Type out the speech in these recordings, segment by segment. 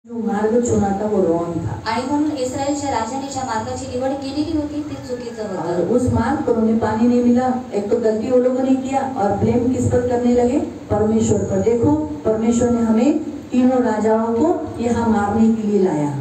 जो मार्ग चुना था वो रॉन्ग था। आणि म्हणून इस्रायलच्या राजाने ज्या मार्गाची निवड केलेली होती ते चुकीचं होतं। उस मार्ग पर उन्हें पानी नहीं मिला। एक तो गलती वो लोगों ने किया और ब्लेम किस पर करने लगे? परमेश्वर पर। देखो परमेश्वर ने हमें तीनों राजाओं को यहाँ मारने के लिए लाया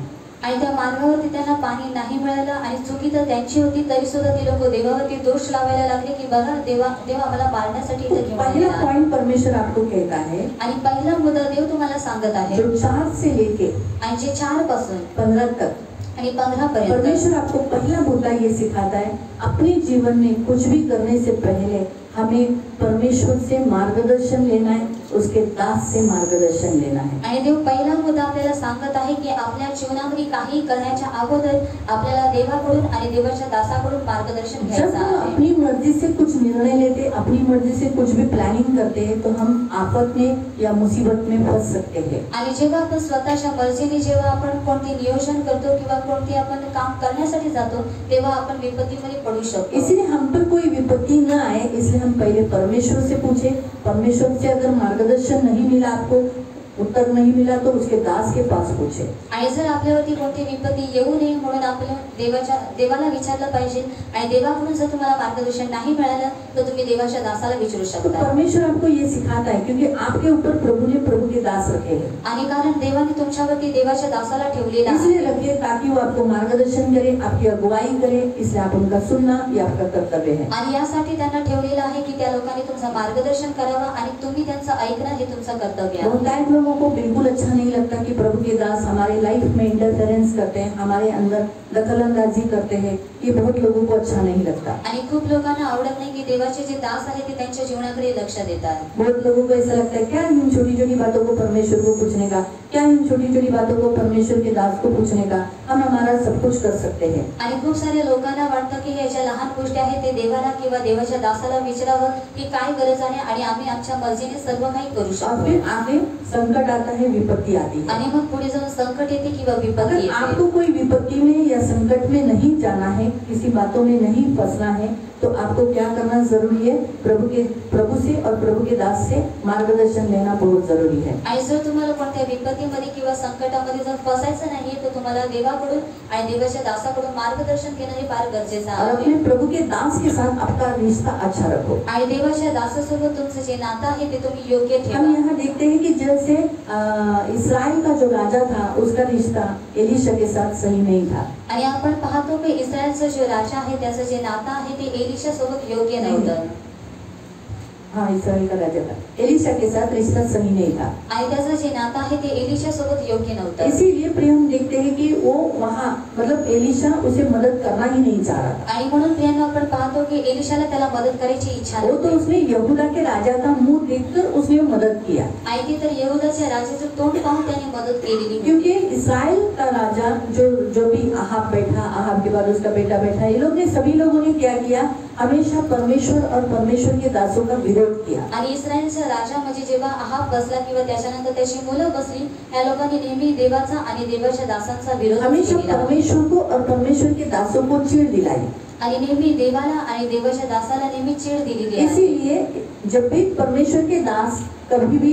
आणि त्या मार्गावरती त्यांना पाणी नाही मिळालं आणि चुकी तर त्यांची होती, तरी सुद्धा ते लोक देवावरती दोष लावायला लागले की बघा देव आम्हाला मारण्यासाठी इथे घेऊन पहला आला। पॉइंट परमेश्वर आपको कहता है, आणि पहिला मुद्दा देव तुम्हाला सांगत आहे जो 4 से लेके आणि जे 4 पासून 15 तक आणि 15 पर्यंत परमेश्वर आपको पहला मुद्दा ये सिखाता है, अपने जीवन में कुछ भी करने से पहले हमें परमेश्वर से मार्गदर्शन लेना है, उसके दास से मार्गदर्शन लेना है। आणि देव पहिला मुद्दा आपल्याला सांगत आहे की आपल्या जीवनामध्ये काही करण्याच्या अगोदर आपल्याला देवाकडून आणि देवाच्या दासाकडून मार्गदर्शन घ्यायचं आहे। अपनी मर्जी से कुछ निर्णय लेते, अपनी मर्जी से कुछ भी प्लानिंग करते हैं तो हम आफत में या मुसीबत में फंस सकते हैं। आणि जेव्हा आपण स्वतःच्या मर्जीने जेव्हा आपण कोणते नियोजन करतो किंवा कोणते आपण काम करण्यासाठी जातो तेव्हा आपण विपत्तीमध्ये पडू शकतो। इसलिए हम पर कोई विपत्ति न आए इसलिए हम पहले परमेश्वर से पूछे। परमेश्वर से अगर मार्गदर्शन नहीं मिला, आपको उत्तर नहीं मिला तो उसके दास के पास पूछे। आणि जर आपल्यावरती कोणती विपत्ती येऊ नये म्हणून आपण देवाला विचारलं पाहिजे आणि देवाकडून जर तुम्हाला मार्गदर्शन नाही मिळालं तर तुम्ही देवाच्या दासाला विचारू शकता। परमेश्वर आपको ये सिखाता है क्योंकि आपके ऊपर प्रभु ने प्रभु के दास रखे हैं। आणि कारण देवाने तुमच्यावरती देवाच्या दासाला ठेवलेला आहे, इसलिए रखे ताकि वो आपको मार्गदर्शन करे, आपकी अगुवाई करे, इसलिए आप उनका सुनना ये आपका कर्तव्य है। आणि यासाठी त्यांना ठेवलेलं आहे की त्या लोकांनी तुमचं मार्गदर्शन करावं आणि तुम्ही त्यांचं ऐकणं हे तुमचं कर्तव्य आहे। लोगों को बिल्कुल अच्छा नहीं लगता कि प्रभु के दास हमारे लाइफ में इंटरफेरेंस करते हैं, हमारे अंदर दखलंदाजी करते हैं। ये बहुत लोगों को अच्छा नहीं लगता। आणि खूप लोकांना आवडत नाही की देवाचे जे दास आहेत ते त्यांच्या जीवनाकडे लक्ष देतात। बहुत लोगों को ऐसा लगता है क्या इन छोटी-छोटी बातों को परमेश्वर को पूछने का, क्या इन छोटी-छोटी बातों को परमेश्वर के दास को पूछने का, हम हमारा सब कुछ कर सकते हैं। आणि खूप सारे लोकांना वाटतं की हे ज्या लहान गोष्टी आहेत ते देवाला किंवा देवाच्या दासाला विचारावं की काय गरज आहे आणि आम्ही आमच्या मर्जीने सर्व काही करू शकतो। फिर आगे संकट आता है, विपत्ति आती है। आणि मग पुढे जाऊन संकट येते किंवा विपत्ती येते। आपको कोई विपत्ति में या संकट में नहीं जाना है, किसी बातों में नहीं फंसना है तो आपको क्या करना जरूरी है? प्रभु से और प्रभु के दास से मार्गदर्शन लेना बहुत जरूरी है। आणि जर तुम्हाला कोणत्या विपत्तीमध्ये किंवा संकटामध्ये जर फसायचं नाहीये तर तुम्हाला देवाकडून आणि देवाच्या दासाकडून मार्गदर्शन घेणं हे फार गरजेचं आहे। और अपने प्रभु के दास के साथ आपका रिश्ता अच्छा रखो। आणि देवाच्या दासासोबत तुमचं जे नातं आहे ते तुम्ही योग्य ठेवा। हम यहाँ देखते हैं कि जैसे इस्राइल का जो राजा था उसका रिश्ता एलीशा के साथ सही नहीं था। आणि आपण पाहतो की इस्रायलचा जो राजा आहे त्याचं जे नातं आहे ते एलिशा सोबत योग्य नव्हतं। हाँ, इस्राइल का राजा था, एलीशा के साथ रिश्ता सही नहीं था। आणि त्याचं जे नातं आहे ते एलिशा सोबत योग्य नव्हतं। इसीलिए प्रिय हम देखते हैं कि वो वहाँ मतलब एलीशा उसे मदद करना ही नहीं चाह रहा था। आणि म्हणून प्रियांनो आपण पाहतो की एलिशाला त्याला मदत करायची इच्छा वो तो नव्हती। उसने यहूदा के राजा का मुंह देखकर उसने मदद किया। आणि ती तर यहूदाच्या राजाचं तोंड पाहून त्याने मदत केलेली होती। क्योंकि इस्राइल का राजा जो भी अहाब बैठा, अहाब के बाद उसका बेटा बैठा, ये लोग ने सभी लोगों ने क्या किया? हमेशा परमेश्वर और परमेश्वर के दासों का विरोध किया। आणि इस्रायलचा राजा म्हणजे जेव्हा अहाब बसला किंवा त्याच्यानंतर त्याची मुलं बसली, या लोकांनी नेहमी देवाचा आणि देवाच्या दासांचा विरोध हमेशा केला। परमेश्वर को और परमेश्वर के दासों को चिढ़ दिलाई। आणि नेहमी देवाला आणि देवाच्या दासाला नेहमी चीड दिलेली आहे। इसीलिए जब भी परमेश्वर के दास कभी भी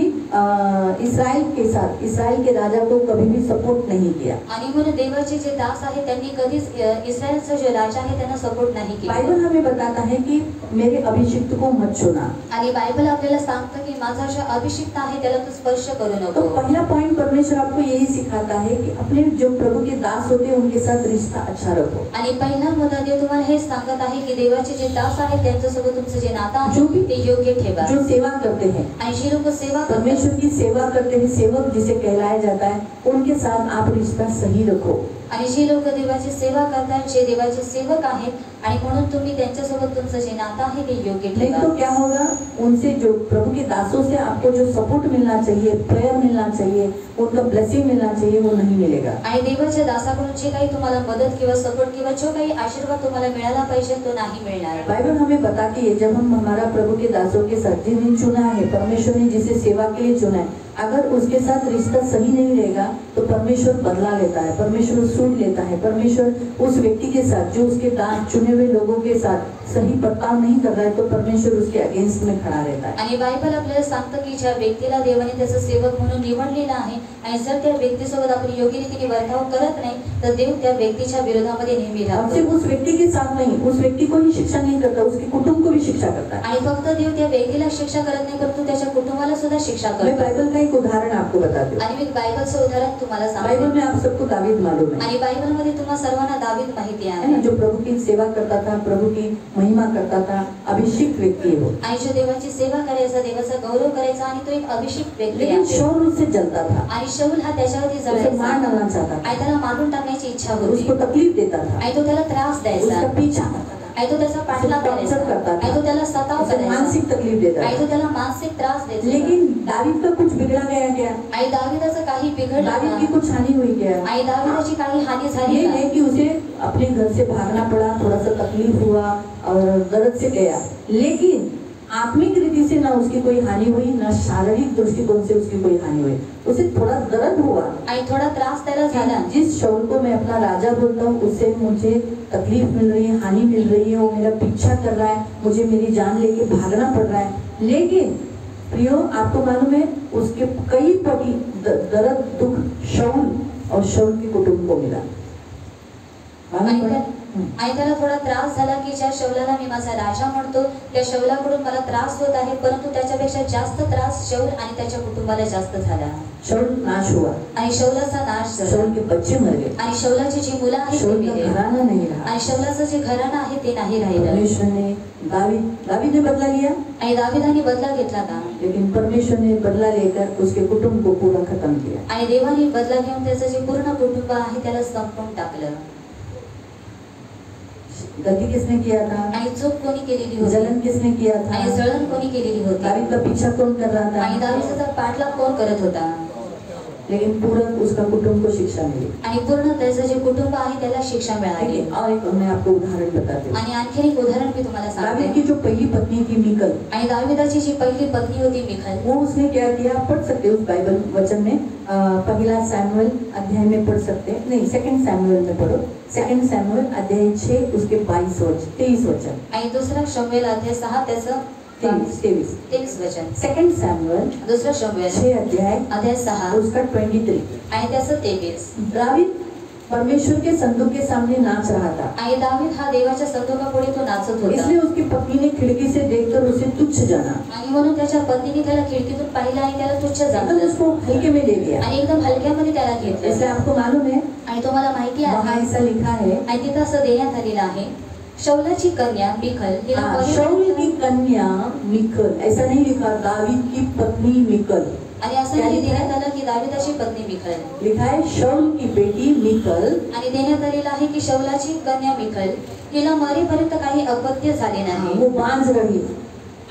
इस्राइल के राजा को कभी भी सपोर्ट नहीं किया। आणि म्हणून देवाचे जे दास आहेत त्यांनी कधीच इस्रायलचा जो राजा आहे त्यांना सपोर्ट नाही केला। बाइबल हमें बताता है कि मेरे अभिषिक्त को मत छूना। आणि बाइबल आपल्याला सांगतं की माझा जो अभिषिक्त आहे त्याला तू स्पर्श करू नको। तो पहला पॉइंट परमेश्वर आपको यही सिखाता है कि अपने जो प्रभु के दास होते हैं उनके साथ रिश्ता अच्छा रखो। आणि पहिला मुद्दा देव तुम्हाला हे सांगत आहे की देवाचे जे दास आहेत त्यांच्यासोबत तुमचं जे नातं आहे ते योग्य ठेवा। जो सेवा करते हैं, आणि जे लोक सेवा परमेश्वर की सेवा करते हैं, सेवक जिसे कहलाया जाता है, उनके साथ आप रिश्ता सही रखो। आणि जे लोक देवाची सेवा करतात, जे देवाचे सेवक आहेत आणि म्हणून तुम्ही त्यांच्यासोबत तुमचं जे नातं आहे ते योग्य ठेवा। तो क्या होगा? उनसे जो प्रभु के दासों से आपको जो सपोर्ट मिलना चाहिए, प्रेयर मिलना चाहिए, उनका ब्लेसिंग मिलना चाहिए, वो नहीं मिलेगा। आणि देवाच्या दासाकडून जे काही तुम्हाला मदत किंवा सपोर्ट किंवा जो काही आशीर्वाद तुम्हाला मिळाला पाहिजे तो नाही मिळणार। बाइबल हमें बताती है जब हम हमारा प्रभु के दासों के साथ जिन्हें चुना है, परमेश्वर ने जिसे सेवा के लिए चुना है, अगर उसके साथ रिश्ता सही नहीं रहेगा तो परमेश्वर बदला लेता है, परमेश्वर सूट लेता है। परमेश्वर उस व्यक्ति के साथ जो उसके दास चुने हुए लोगों के साथ सही बर्ताव नहीं कर रहा है तो परमेश्वर उसके अगेंस्ट में खड़ा रहता है। आणि बायबल आपल्याला सांगतं की ज्या व्यक्तीला देवाने त्याचा सेवक म्हणून निवडलेला आहे आणि जर त्या व्यक्तीसोबत आपण योग्य रीतीने वर्ताव करत नाही तर देव त्या व्यक्तीच्या विरोधामध्ये नेहमी अब राहतो। सिर्फ उस व्यक्ति के साथ नहीं, उस व्यक्ति को ही शिक्षा नहीं करता, उसके कुटुंब को भी शिक्षा करता है। आणि फक्त देव त्या व्यक्तीला शिक्षा करत नाही परंतु त्याच्या कुटुंबाला सुद्धा शिक्षा मैं करतो। बाइबल का एक उदाहरण आपको बताती हूँ। आणि मी बायबलचं उदाहरण तुम्हाला बाइबल सांगते। में आप सबको दावीद मालूम है आणि बायबलमध्ये तुम्हा सर्वांना दावीद माहिती है आहे ना, जो प्रभु की सेवा करता था, प्रभु की महिमा करता था, अभिषिक्त व्यक्ति है वो। आणि जो देवाची सेवा करायचा, देवाचा गौरव करायचा आणि तो एक अभिषिक्त व्यक्ती लेकिन आहे। शाऊल उससे जलता था, आणि शाऊल हा त्याच्यावरती उसे जळायचा मार डालना चाहता था, आणि त्याला मारून टाकण्याची इच्छा होती उसको तकलीफ देता था, आणि तो त्याला त्रास द्यायचा उसका पीछा करता था, आणि तो त्याचा पाठलाग करायचा torture करता था, आणि तो त्याला सताव उसे करायचा मानसिक तकलीफ देता आणि था। तो त्याला मानसिक त्रास द्यायचा। लेकिन दावीद का कुछ बिगड़ा गया क्या? आणि दावीदाचं काही बिघडलं दावीद की का? कुछ हानि हुई क्या? आणि दावीदाची काही हानी झाली ये का? है कि उसे अपने घर से भागना पड़ा, थोड़ा सा तकलीफ हुआ और दर्द से गया, लेकिन आत्मिक रीति से ना उसकी कोई हानि हुई, ना शारीरिक दृष्टिकोण से उसकी कोई हानि हुई। उसे थोड़ा दर्द हुआ आणि थोडा त्रास त्याला झाला। जिस शाऊल को मैं अपना राजा बोलता हूँ उससे मुझे तकलीफ मिल रही है, हानि मिल रही है, वो मेरा पीछा कर रहा है, मुझे मेरी जान लेके भागना पड़ रहा है। लेकिन प्रियो, आपको मालूम है उसके कई पटी दर्द दुख शाऊल और शाऊल के कुटुंब को मिला। मालूम पड़ा? आणि त्याला थोडा त्रास झाला की ज्या शौलाला मी माझा राजा म्हणतो त्या शौलाकडून मला त्रास होत आहे, परंतु त्याच्यापेक्षा जास्त त्रास शौल आणि त्याच्या कुटुंबाला जास्त झाला। शाऊल नाश हुआ, आणि शौलाचा नाश झाला शाऊल के बच्चे मर गए, आणि शौलाची जी मुलं आहेत ती शाऊल का मेली घराना नहीं रहा। आणि शौलाचं जे घराणं आहे ते नाही राहिलं। परमेश्वर ने दावीद ने बदला लिया, आणि दावीदाने बदला घेतला का? लेकिन परमेश्वर ने बदला लेकर उसके कुटुंब को पूरा खत्म किया। आणि देवाने बदला घेऊन त्याचं जे पूर्ण कुटुंब आहे त्याला संपवून टाकलं। गलती किसने किया था? आणि चूक कोणी केलेली होती? जलन किसने किया था? आणि जळण कोणी केलेली होती? दावीद का पीछा कौन कर रहा आणि था? दावीदाचा पाठलाग कोण करत होता? लेकिन पूरा उसका कुटुंब को शिक्षा मिली। आणि पूर्ण त्याचं जे कुटुंब आहे त्याला शिक्षा मिळाली। लेकिन और एक मैं आपको उदाहरण बताती हूँ। आणि आणखी एक उदाहरण मी तुम्हाला दावीद सांगते। की जो पहली पत्नी थी मिकल, आणि दावीदाची जी पहिली पत्नी होती मिखल, वो उसने क्या किया, पढ़ सकते उस बाइबल वचन में, पहला सैमुएल अध्याय में पढ़ सकते, नहीं सेकंड सैमुएल में पढ़ो, सेकंड सैमुएल अध्याय 6 उसके 23 वचन, आणि दुसरा शमूएल अध्याय 6 त्याचं 23 वचन। सेकंड सैमुएल दुसरा शमूएल 6 अध्याय अध्याय 6 उसका 23। आणि त्याचं 23। दावीद परमेश्वर के संदूक के सामने नाच रहा था, आणि दावीद हा देवाच्या संदूकापुढे तो नाचत होता। इसलिए उसकी पत्नी ने खिड़की से देखकर उसे तुच्छ जाना, आणि म्हणून त्याच्या पत्नीने त्याला खिडकीतून पाहिलं आणि त्याला तुच्छ मतलब जाणलं उसको हल्के में ले लिया। आणि एकदम हलक्यामध्ये त्याला घेतलं। इसलिए आपको मालूम है आणि तुम्हाला माहिती वहाँ आहे ऐसा लिखा है, आणि तिथं असं देण्यात आलेलं आहे, शौलाची कन्या मिखल हिला शाऊल की कन्या मिकल, ऐसा नहीं लिखा दावीद की पत्नी मिकल, आणि असं नाही देण्यात आलं की दावीदाची पत्नी मिखल, लिखा है शाऊल की बेटी मिकल, आणि देण्यात आलेलं आहे की शौलाची कन्या मिखल हिला मरेपर्यंत काही अपत्य झाले नाही। वो बांझ रही,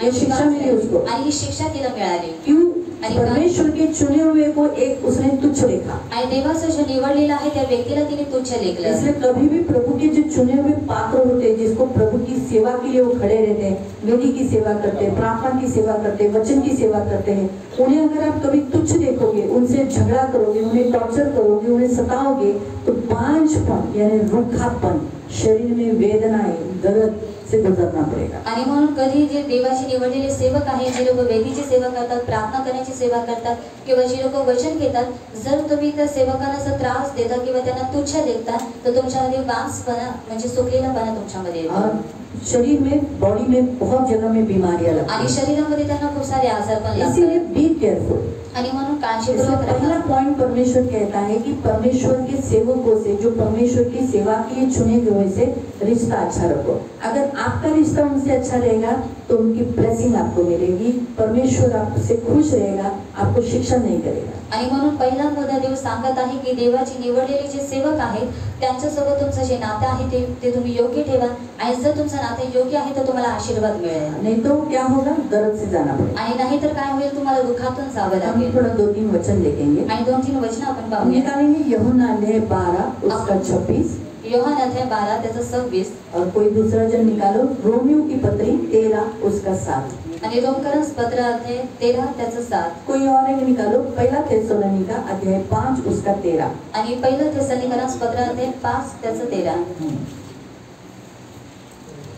ये शिक्षा मिली उसको। आणि ही शिक्षा तिला मिळाली। क्यों? आणि परमेश्वर के चुने हुए को एक उसने तुच्छ देखा। आणि देवाचं जे निवडलेलं आहे त्या व्यक्तीला तिने तुच्छ लेखलं। इसलिए कभी भी प्रभु के जो चुने हुए पात्र होते हैं, जिसको प्रभु की सेवा के लिए वो खड़े रहते हैं, वेदी की सेवा करते हैं, प्रार्थना की सेवा करते हैं, वचन की सेवा करते हैं, उन्हें अगर आप कभी तुच्छ देखोगे, उनसे झगड़ा करोगे, उन्हें टॉर्चर करोगे, उन्हें सताओगे, तो बांझपन यानी रूखापन, शरीर में वेदनाएं, दर्द से गुजरना पड़ेगा। आणि म्हणून कधी जे देवाचे निवडलेले सेवक आहेत, जे लोक वेदीची सेवा करतात, प्रार्थना करण्याची सेवा करतात किंवा जे लोक वचन घेतात, जर तुम्ही त्या सेवकांना असं त्रास देता किंवा त्यांना तुच्छ देखता तर तुमच्यामध्ये बांझपणा म्हणजे सुकलेलापणा तुमच्यामध्ये येतो। शरीर में, बॉडी में बहुत जगह में बीमारियां लगती आणि शरीरामध्ये त्यांना खूप सारे आजार पण हैं। इसीलिए लागतात। Be careful. आणि म्हणून इसलिए काळजीपूर्वक पहला राहा। पॉइंट परमेश्वर कहता है कि परमेश्वर के सेवकों से, जो परमेश्वर की सेवा के लिए चुने हुए से रिश्ता अच्छा रखो। अगर आपका रिश्ता उनसे अच्छा रहेगा तो उनकी ब्लेसिंग आपको मिलेगी, परमेश्वर आपसे खुश रहेगा, आपको शिक्षा नहीं करेगा। आणि म्हणून पहिला मुद्दा देव सांगत आहे की देवाची निवडलेले जे सेवक आहेत त्यांच्यासोबत तुमचं जे नातं आहे ते तुम्ही योग्य ठेवा, आणि जर तुमचं नातं योग्य आहे तर तुम्हाला आशीर्वाद मिळेल। नहीं तो क्या होगा, दर्द से जाना पड़ेगा। आणि नाहीतर काय होईल, तुम्हाला दुःखातून जावं हम लागेल। थोड़ा 2-3 वचन देखेंगे। आणि 2-3 वचन आपण हम पाहूया। निकालेंगे यूहन्ना अध्याय 12 उसका 26, योहान अध्याय 12 त्याचं 26, और कोई दूसरा जन निकालो रोमियो की पत्री 13 उसका 7, आणि रोमकरस पत्र अध्याय 13 त्याचं 7, कोई और एक निकालो पहला थेसलोनिका अध्याय 5 उसका 13, आणि पहिलं थेसलोनिकरास पत्र अध्याय 5 त्याचं 13।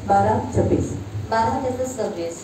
12:26। 12:26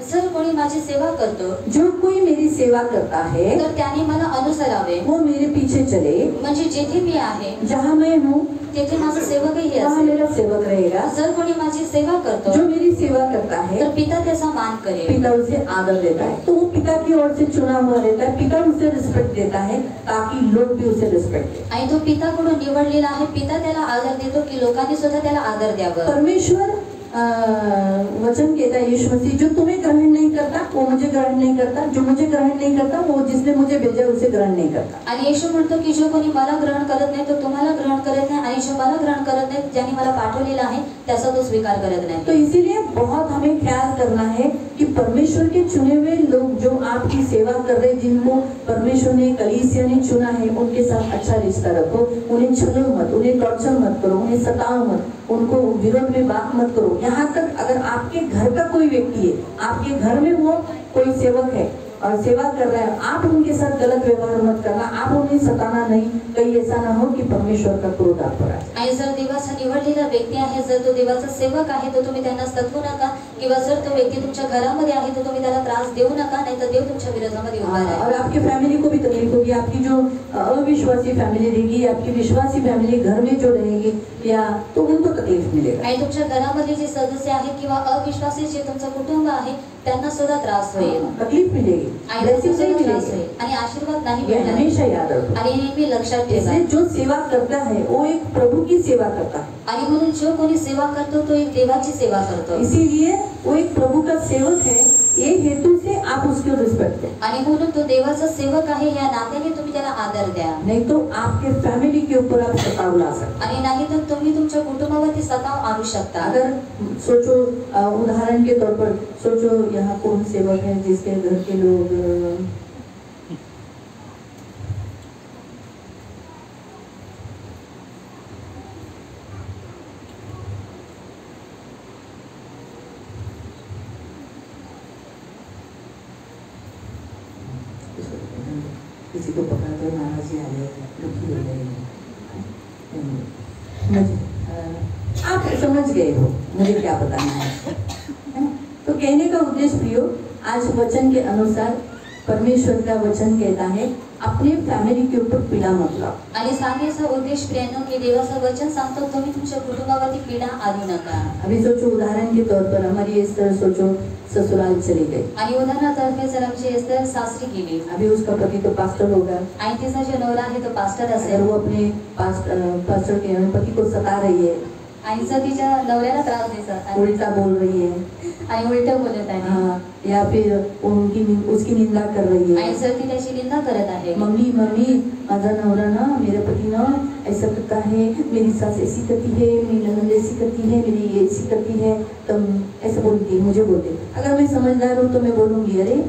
जर कोणी माझी सेवा करतो जो कोई मेरी सेवा करता है तर त्याने मला अनुसरावे, वो मेरे पीछे चले, म्हणजे जेथे मी आहे जहाँ मैं हूँ तेथे माझा सेवकही वहाँ असेल। मेरा सेवक रहेगा। जर कोणी माझी सेवा करतो जो मेरी सेवा करता है तर पिता त्याचा मान करेल। पिता उसे आदर देता है, तो वो पिता की ओर से चुना हुआ रहता है, पिता उसे रिस्पेक्ट देता है ताकि लोग भी उसे रिस्पेक्ट दें। आणि तो पिताकडून निवडलेला आहे, पिता त्याला आदर देतो की लोकांनी सुद्धा त्याला आदर द्यावं। परमेश्वर वचन कहता है यीशु मसीह, जो तुम्हें ग्रहण नहीं करता वो मुझे ग्रहण नहीं करता, जो मुझे ग्रहण नहीं करता वो जिसने मुझे भेजा उसे ग्रहण नहीं करता। आणि येशू म्हणतो की जो कोणी मला ग्रहण करत नाही तो तुम्हाला ग्रहण करत नाही, आणि जो मला ग्रहण करत नाही ज्याने मला पाठवलेला आहे त्याचा तो स्वीकार करत नाही। तो इसीलिए बहुत हमें ख्याल करना है कि परमेश्वर के चुने हुए लोग जो आपकी सेवा कर रहे, जिनको परमेश्वर ने कलीसिया ने चुना है, उनके साथ अच्छा रिश्ता रखो, उन्हें छलो मत, उन्हें टॉर्चर मत करो, उन्हें सताओ मत, उनको विरोध में बात मत करो। यहाँ तक अगर आपके घर का कोई व्यक्ति है, आपके घर में वो कोई सेवक है और सेवा कर रहा है, आप उनके साथ गलत व्यवहार मत करना, आप उन्हें सताना नहीं, कहीं ऐसा ना हो कि परमेश्वर का क्रोध आप पर आए। आणि जर देवाचा निवडलेला व्यक्ती आहे, जर तो देवाचा सेवक आहे तर तुम्ही त्यांना सतवू नका, किंवा जर तो व्यक्ती तुमच्या घरामध्ये आहे तर तुम्ही त्याला त्रास देऊ नका, नाही तर देव तुमच्या विरोधामध्ये उभा राहील। और आपकी फैमिली को भी तकलीफ होगी, आपकी जो अविश्वासी फैमिली रहेगी, आपकी विश्वासी फैमिली घर में जो रहेगी या तो उनको तकलीफ मिलेगा। आणि तुमच्या घरामध्ये जे सदस्य आहे किंवा अविश्वासी जे तुमचं कुटुंब आहे त्यांना सुद्धा त्रास होईल, तकलीफ मिलेगी, आणि blessings नहीं त्रास मिलेगी। होईल आणि आशीर्वाद नाही ये मिळणार। हमेशा याद रखो। आणि नेहमी लक्षात ठेवा, इसलिए जो सेवा करता है वो एक प्रभु की सेवा करता है, आणि म्हणून जो कोणी सेवा करतो तो एक देवाची सेवा करतो, इसीलिए वो एक प्रभु का सेवक है, ये हेतु से आप उसको रिस्पेक्ट दें। आणि म्हणून तो देवाचा सेवक आहे या नात्याने तुम्ही त्याला आदर द्या, नहीं तो आपके फैमिली के ऊपर आप सताव ला सकते। आणि नाही तर तुम्ही तुमच्या कुटुंबावरती सताव आणू शकता। अगर सोचो उदाहरण के तौर पर सोचो यहाँ कौन सेवक है जिसके घर के लोग किसी को पकड़ा तो नाराजी आ जाए, दुखी हो जाएगी। आप समझ गए हो मुझे क्या बताना है? तो कहने का उद्देश्य प्रियो, आज वचन के अनुसार परमेश्वर का वचन कहता है अपने फैमिली के ऊपर पीड़ा मत लाओ। आणि सांगायचा उद्देश प्रियांनो की देवाचं वचन सांगतो तुम्ही तुमच्या कुटुंबावरती पीडा आणू नका। अभी सोचो उदाहरण के तौर पर हमारी एस्तर सोचो ससुराल चली गई, आणि उदाहरणार्थ जर आमची एस्तर सासरी गेली, अभी उसका पति तो पास्टर होगा, आणि तिचा जो नवरा आहे तो पास्टर अगर असेल, वो अपने पास्टर के पति को सता रही है, आणि जर तिच्या नवऱ्याला त्रास देतात उल्टा बोल रही है, आणि उलट बोलत आहे, हाँ, या फिर उसकी निंदा कर रही है, आणि जर ती त्याची निंदा करत आहे, मम्मी माझा नवरा ना, मेरा पति ना ऐसा करता है, मेरी सास ऐसी करती है, मेरी ननद ऐसी करती है, मेरी ये ऐसी करती है, तुम ऐसा बोलती है, मुझे बोलते। अगर मैं समझदार हूँ तो मैं बोलूँगी अरे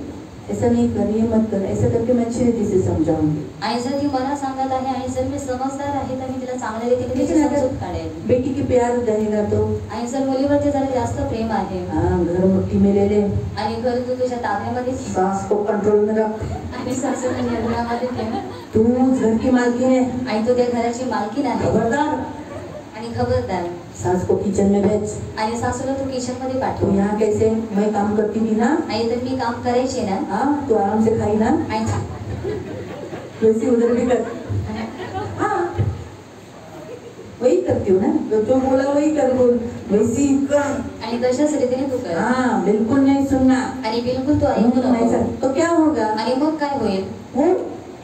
ऐसा नहीं कर, ये मत कर, ऐसा करके मैं अच्छी रीति से समझाऊंगी। आणि जर ती मला सांगत आहे आणि जर मी समजदार आहे तर मी तिला चांगल्या रीतीने तिची लेकिन अगर समजूत काढेल। बेटी की प्यार रहेगा तो आणि जर मुलीवरती जरा जास्त प्रेम आहे हाँ, घर मुट्ठी में ले ले, आणि घर तू तुझ्या ताब्यामध्ये सास को कंट्रोल में रख, आणि सासूला नियंत्रणामध्ये ठेव, तू उस घर की मालकिन है, आणि तो त्या घराची मालकीण आहे, खबरदार, आणि खबरदार, सास को किचन में भेज। आणि सासूला तू किचन मध्ये तो पाठव, यहाँ कैसे मैं काम करती थी ना, आणि तर मी काम करायचे ना, हाँ तो आराम से खाई ना, आणि वैसे उधर भी कर, हाँ वही करती हूँ ना, जो बोला वही कर, बोल वैसी कर, आणि तशाच रीतीने तू कर, हाँ बिल्कुल नहीं सुनना, आणि बिलकुल तू ऐकू नको। तो क्या होगा? आणि मग काय होईल? वो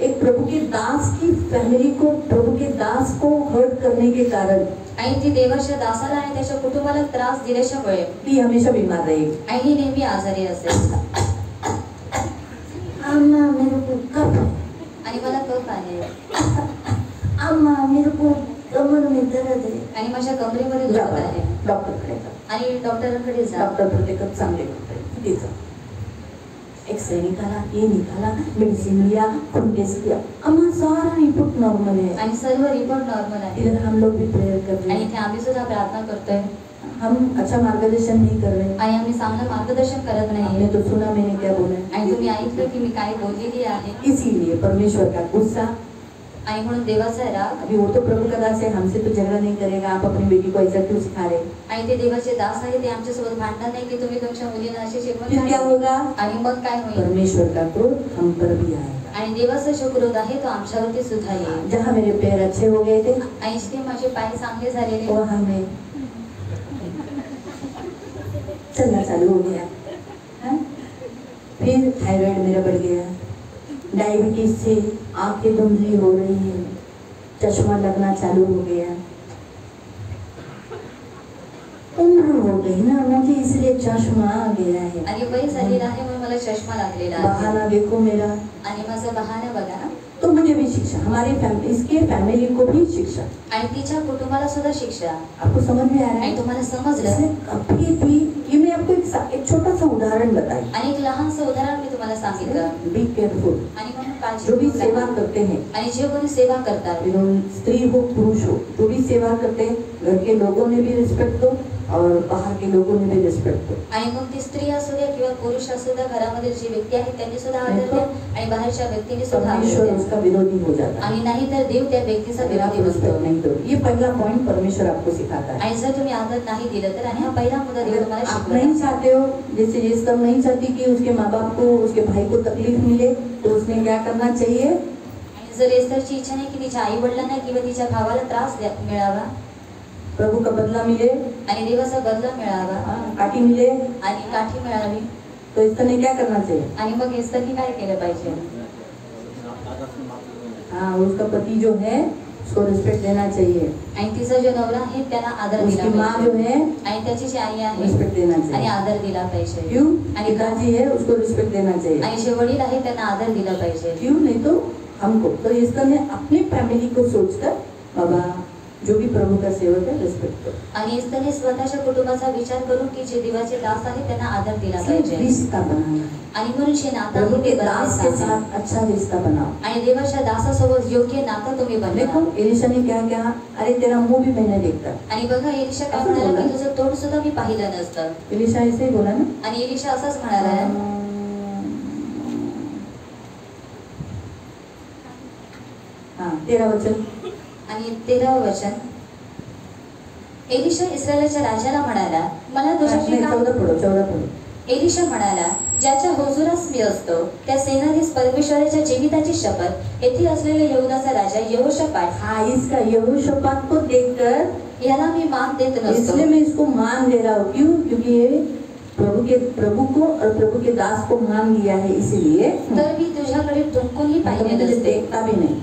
एक प्रभु के दास की फैमिली को, प्रभु के दास को हर्ट करने के कारण आणि ती देवाच्या दासाला आणि त्याच्या कुटुंबाला त्रास दिल्याच्यामुळे ती हमेशा बीमार रहेगी। आणि ही नेहमी आजारी असेल। अम्मा मेरे को कफ है, आणि मला कफ आहे, अम्मा मेरे को कमर में दर्द है, आणि माझ्या कमरेमध्ये दुखत आहे, डॉक्टरकडे जा, आणि डॉक्टरांकडे जा, डॉक्टर प्रत्येक चांगले करतात, तिथे एक्सरे निकाला, ये निकाला, मेडिसिन लिया, खून टेस्ट किया, अम्मा सारा रिपोर्ट नॉर्मल है, आणि सर्व रिपोर्ट नॉर्मल आहे, इधर हम लोग भी प्रेयर कर रहे आणि हैं, इथे आम्ही सुद्धा प्रार्थना करतोय, हम अच्छा मार्गदर्शन नहीं कर रहे, आणि आम्ही चांगलं मार्गदर्शन करत आपने नाही, तो सुना मैंने क्या बोला है, आणि तुम्ही ऐकलं की मी काय बोललेली आहे। इसीलिए परमेश्वर का गुस्सा आणि म्हणून देवाचा राग, अभी वो तो प्रभु का दास है, हमसे तो झगड़ा नहीं करेगा, आप अपनी बेटी को ऐसा क्यों सिखा रहे? आणि ते देवाचे दास आहे, ते आमच्यासोबत भांडणार नाही की तुम्ही तुमच्या मुलींना असे शिकवत फिर क्या नाही. होगा? आणि मग काय होईल? परमेश्वर का क्रोध हम पर भी आएगा. आणि देवाचा जो क्रोध आहे तो आमच्यावरती सुद्धा येईल. जहाँ मेरे पैर अच्छे हो गए थे आणि जिथे माझे पाय चांगले झालेले वहाँ मैं चलना चालू हो गया. हाँ? फिर थायराइड मेरा बढ़ गया, डायबिटीज से आंखें धुंधली हो रही है, चश्मा लगना चालू हो गया. उम्र हो गई ना मुझे, इसलिए चश्मा आ गया है. आणि वय झालेलं आहे म्हणून मला चष्मा लागलेला आहे. बहाना देखो मेरा. आणि माझा बहाना बघा. तो मुझे भी शिक्षा, हमारी फैमिली, इसके फैमिली को भी शिक्षा. आणि तिच्या कुटुंबाला सुद्धा शिक्षा. आपको समझ में आ रहा आणि है? तुम्हाला समजलं? इसलिए कभी भी, ये मैं आपको एक छोटा सा उदाहरण बताई. आणि एक लहानसं उदाहरण मी तुम्हाला सांगितलं. Be careful. आणि म्हणून काळजी जो भी घेऊ सेवा नका. करते हैं, आणि जे कोणी सेवा करतात, स्त्री हो पुरुष हो, जो भी सेवा करते हैं, घर के लोगों ने भी रिस्पेक्ट दो और बाहर के लोगों ने भी रिस्पेक्ट दो. आणि मग ती स्त्री असू द्या किंवा पुरुष असू द्या, घरामध्ये जी व्यक्ती आहे त्यांनी सुद्धा आदर द्या आणि बाहेरच्या व्यक्तीने सुद्धा आदर परमेश्वर द्या. उसका विरोधी हो जाता है. आणि नाही तर देव त्या व्यक्तीचा अगर आप विरोधी रिस्पेक्ट बनतो. नहीं दो, ये पहला पॉइंट परमेश्वर आपको सिखाता है. आणि जर तुम्ही आदर नाही दिलं तर, आणि हा पहिला मुद्दा देव अगर तुम्हाला आप शिकवतो. नहीं चाहते हो, जैसे ये सब नहीं चाहती कि उसके माँ बाप को, उसके भाई को तकलीफ मिले, तो उसने क्या करना चाहिए? आणि जर एस्थरची इच्छा नाही की तिच्या आई वडिलांना किंवा तिच्या भावाला त्रास मिळावा प्रभु का बदला मिले, आणि देवाचा बदला मिळावा काठी मिले, आणि काठी मिळावी, तो इसका ने क्या करना चाहिए? आणि मग एस्थरनी काय केलं पाहिजे? हाँ, उसका पति जो है उसको रिस्पेक्ट देना चाहिए. आणि तिचा जो नवरा आहे त्याला आदर दिला उसकी माँ जो पाहिजे. है आणि त्याची जी आई आहे रिस्पेक्ट देना आणि चाहिए. आदर दिला पाहिजे. क्यों? आणि पिताजी है उसको रिस्पेक्ट देना चाहिए. आणि जे वडील आहे त्यांना आदर दिला पाहिजे. क्यों? नहीं तो हमको, तो इसका ने अपनी फैमिली को सोचकर बाबा जो भी प्रभु का सेवक है रिस्पेक्ट करो. आणि एस्थरने स्वतःच्या कुटुंबाचा विचार करून की जे देवाचे दास आहे त्यांना आदर दिला इसलिए पाहिजे. रिश्ता बनाना है. आणि म्हणून जे नातं प्रभु आहे के ते दास के बनायचं आहे. साथ अच्छा रिश्ता बनाओ. आणि देवाच्या दासासोबत योग्य नातं तुम्ही देखो बनवा. एलिशा ने क्या कहा? अरे तेरा मुंह भी मैंने देखा. आणि बघा एलिशा काय असं म्हणाला बोलला. की तुझं तोंड सुद्धा मी पाहिलं नसतं. एलिशा ऐसे ही बोला ना. आणि एलिशा असंच म्हणाला. हाँ 13 वचन. आणि 13व वचन, एलिशा इस्रायलच्या राजाला म्हणाला, मला तुझ्याशी काय? 14 पढ़ो. एलिशा म्हणाला, ज्याच्या हुजुरास मी असतो त्या सेनाधीश परमेश्वराच्या जीविताची शपथ, येथे असलेले यहूदाचा राजा यहोशापाट, हाँ, इसका यहोशापात को देखकर याला मी मान देत नसतो. इसलिए मैं इसको मान दे रहा हूँ. क्यों? क्योंकि ये प्रभु को और प्रभु के दास को मान लिया है, इसीलिए तर मी तुझ्याकडे डुंकूनही पाहिले मुझे नसते. देखता भी नहीं.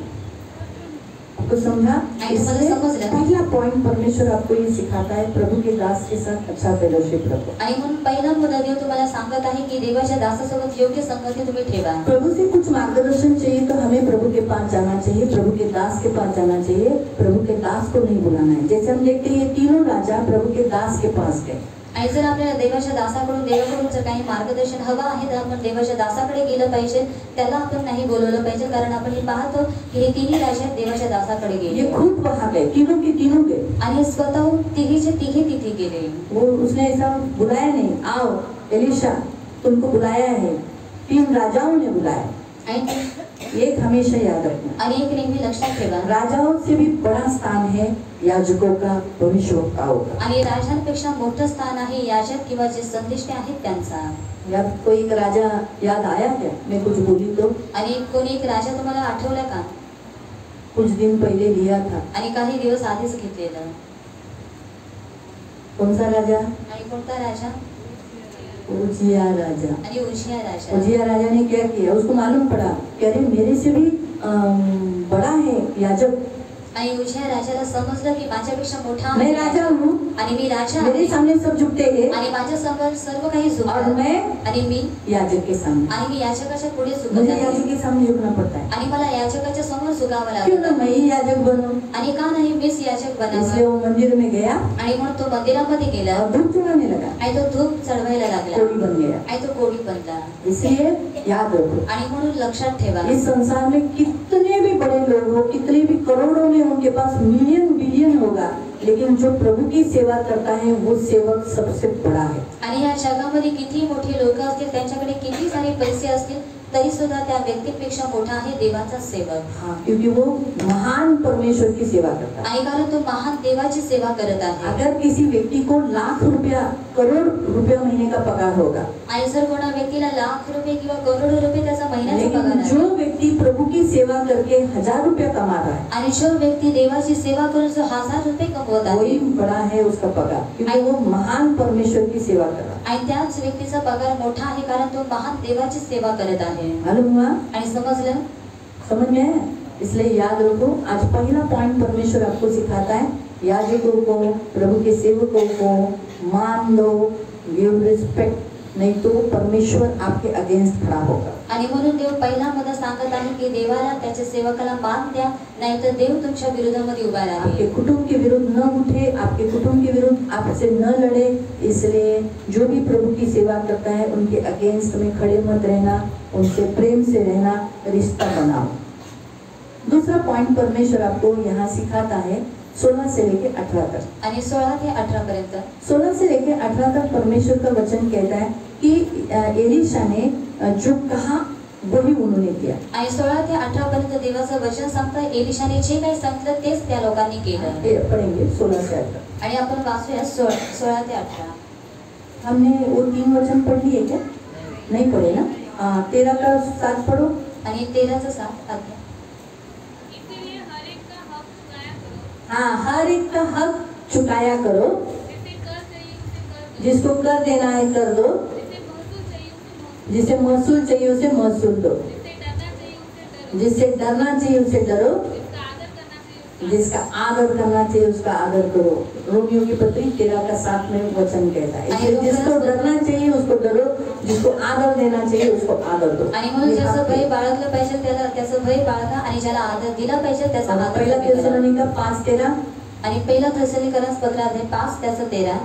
आपको समझा? नहीं, तुम्हारा इसलिए समझ रहा है। पहला पॉइंट परमेश्वर आपको ये सिखाता है, प्रभु के दास के साथ अच्छा फेलोशिप रखो. आणि म्हणून पहिला मुद्दा देव तुम्हाला सांगत आहे की देवाच्या दासासोबत योग्य संगती तुम्ही ठेवा. प्रभु से कुछ मार्गदर्शन चाहिए तो हमें प्रभु के पास जाना चाहिए, प्रभु के दास के पास जाना चाहिए. प्रभु के दास को नहीं बुलाना है. जैसे हम देखते हैं ये तीनों राजा प्रभु के दास के पास गए. आणि जर आपल्याला देवाच्या देवाकडून जर काही मार्गदर्शन हवं आहे तर आपण देवाच्या दासाकडे गेलं पाहिजे. त्याला आपण नाही बोलवलं पाहिजे, कारण आपण हे पाहतो की हे तिन्ही राजा देवाच्या दासाकडे ये गेले खुद वहाँ गए, तीनों के तीनों गए. आणि स्वतःहून तिघीचे तिघे तिथे गेले. वो उसने ऐसा बुलाया नहीं, आओ एलिशा तुमको बुलाया है. 3 राजाओं ने बुलाया. आणि एक हमेशा याद रखना, आणि एक नेहमी लक्षात ठेवा, राजाओं से भी बड़ा स्थान है याजकों का, भविष्यवक्ताओं का. आणि राजांपेक्षा मोठं स्थान आहे याजक किंवा जे संदेष्टे आहेत त्यांचा. या कोई एक राजा याद आया क्या? मैं कुछ बोली तो आणि कोणी एक राजा तुम्हाला आठवला का? कुछ दिन पहले लिया था. आणि काही दिवस आधीच घेतलेलं. कौन सा राजा? आणि कोणता राजा? उजिया राजा. आणि उजिया राजा. उजिया राजा ने क्या किया? उसको मालूम पड़ा कि अरे मेरे से भी बड़ा है याजक. आणि उजिया राजाला समजलं की माझ्यापेक्षा मोठा मैं आहे राजा हूँ, आणि मी राजा मेरे आहे सामने सब झुकते हैं आणि माझ्या समोर सर्व काही और झुकतात मैं आणि मी याजक के सामने. आणि मी याजकाच्या पुढे झुकत मुझे आहे याजक के सामने झुकना पड़ता है. आणि मला याजकाच्या समोर झुकावं क्यों लागतं. ना मैं ही याजक बनूं? आणि का नाही मीच याजक इसलिए बनावं. वो मंदिर में गया आणि म्हणून तो मंदिरामध्ये गेला और धूप चढ़ाने लगा, आणि तो धूप चढवायला लागला कोड़ी बन गया. आणि तो कोडी बनला. इसलिए याद रखो, आणि म्हणून लक्षात ठेवा, इस संसार में कितने भी बड़े लोग हो, कितने भी करोड़ों में उनके पास मिलियन बिलियन होगा, लेकिन जो प्रभु की सेवा करता है वो सेवक सबसे बड़ा है. आणि या जगामध्ये किती मोठे लोक असतील, त्यांच्याकडे किती सारे पैसे असतील, तरी सुद्धा त्या व्यक्तीपेक्षा मोठा आहे देवाचा सेवक. हाँ, क्योंकि वो महान परमेश्वर की सेवा करता है. आणि कारण तो महान देवाची सेवा करत आहे. अगर किसी व्यक्ति को लाख रुपया करोड़ रुपया महीने का पगार होगा, आणि जर कोणा व्यक्तीला लाख रुपये किंवा करोडो रुपये त्याचा महिन्याचा पगार लेकिन आहे, जो व्यक्ति प्रभु की सेवा करके 1000 रुपया कमा रहा है, आणि जो व्यक्ती देवाची सेवा करून जो 1000 रुपये कमवत आहे, वही बड़ा है उसका पगार, क्योंकि वो महान परमेश्वर की सेवा कर रहा है. आणि त्याच व्यक्तीचा पगार मोठा आहे कारण तो महान देवाची सेवा करत आहे. मालूम हुआ? आणि समजलं? समझ में आया? इसलिए याद रखो, आज पहला पॉइंट परमेश्वर आपको सिखाता है, याजकों को, प्रभु के सेवकों को मान दो, गिव रिस्पेक्ट, नहीं तो परमेश्वर आपके अगेंस्ट खड़ा होगा. आणि म्हणून देव पहिला मुद्दा सांगत आहे की देवाला त्याच्या सेवकाला मान द्या, नाहीतर देव तुमच्या विरोधामध्ये उभा आपके राहील. कुटुंब के विरुद्ध न उठे, आपके कुटुंब के विरुद्ध आपसे न लड़े. इसलिए जो भी प्रभु की सेवा करता है उनके अगेंस्ट में खड़े मत रहना, उनसे प्रेम से रहना, रिश्ता बनाओ. दूसरा पॉइंट परमेश्वर आपको यहाँ सिखाता है 16 से लेके 18 तक. आणि 16 ते 18 पर्यंत 16 से लेके 18 तक परमेश्वर का वचन कहता है कि एलिशा ने जो कहा वही उन्होंने किया. आणि 16 ते 18 पर्यंत देवाचं वचन सांगतं, एलिशाने जे काही सांगितलं तेच त्या लोकांनी केलं. ये पढ़ेंगे 16 से 18. आणि आपण वाचूया 16 ते 18. हमने वो 3 वचन पढ़ लिए क्या? नहीं पढ़े ना? 13 का 7 पढ़ो. आणि 13चा 7 अध्याय. इसीलिए हर एक का हक चुकाया करो, हाँ, हर एक का हक चुकाया करो. जिसे कर चाहिए उसे कर दो, जिसको कर देना है कर दो, जिसे महसूल चाहिए उसे महसूल जिसे महसूल चाहिए उसे महसूल दो, जिसे डरना चाहिए उसे डरो, जिससे डरना चाहिए उसे डरो, जिसका आदर करना चाहिए जिसका आदर करना चाहिए उसका उसका आदर करो. रोमियो की पत्री 13 का 7 में वचन कहता है. इसलिए जिसको डरना चाहिए उसको डरो, जिसको आदर देना चाहिए उसको आदर दो. आणि म्हणून ये ज्याचं हक भय है. बाळगलं पाहिजे त्याला त्याचं भय बाळगा, आणि ज्याला आदर दिला पाहिजे त्याचा आदर पहिला करा. थिस्सलुनीका 5:13. आणि पहिला थेसलोनिकरास पत्र अध्याय 5 त्याचं 13.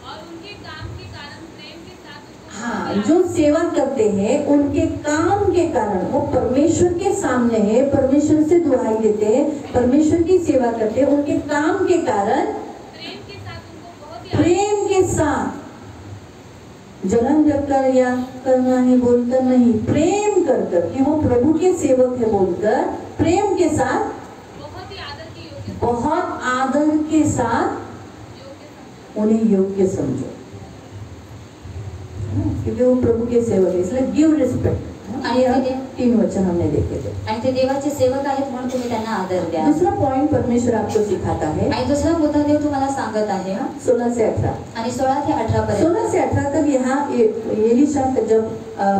और उनके काम के कारण प्रेम के साथ उनको हाँ, जो सेवा करते हैं उनके काम के कारण वो परमेश्वर के सामने है, परमेश्वर से दुहाई देते हैं, परमेश्वर की सेवा करते हैं, उनके काम के कारण प्रेम के साथ उनको बहुत ही प्रेम के साथ, जलन कर या करना है बोलकर नहीं, प्रेम कर कर कि वो प्रभु के सेवक है बोलकर प्रेम के साथ, बहुत ही आदर के योग्य बहुत आदर के साथ उन्हें योग्य समझो. क्योंकि वो प्रभु के सेवक है, इसलिए गिव रिस्पेक्ट. आणि ये 3 वचन हमने देखे थे. आणि ते देवाचे सेवक आहेत म्हणून तुम्ही त्यांना आदर द्या. दूसरा पॉइंट परमेश्वर आपको सिखाता है आणि दुसरा मुद्दा देव तुम्हाला सांगत आहे 16 से 18. आणि 16 ते 18 पर्यंत. 16 से 18 तक यहाँ एलिशा जब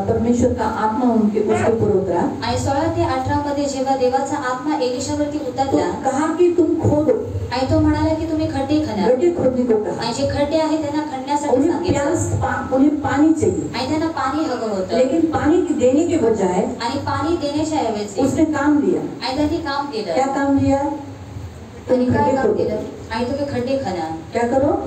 परमेश्वर का आत्मा उसके ऊपर उतरा, आणि 16 ते 18 मध्ये जेव्हा देवाचा आत्मा एलिशावरती तो उतरला, कहा कि तुम खोदो. आणि तो म्हणाला की तुम्ही खड्डे खणा. गड्ढे खोदने को कहा. आणि जे खड्डे आहेत त्यांना खणण्यासाठी उन्हें सांगितलं. उन्हें पानी चाहिए, आणि त्यांना पाणी हवं होतं. लेकिन पानी की देने के बजाय आणि पाणी देण्याच्या ऐवजी उसने काम दिया. आणि त्यांनी काम केलं. क्या काम दिया? आणि तुम काय खड्डे काम खोदो. केलं? आणि तुम्ही खड्डे खणा. क्या करो?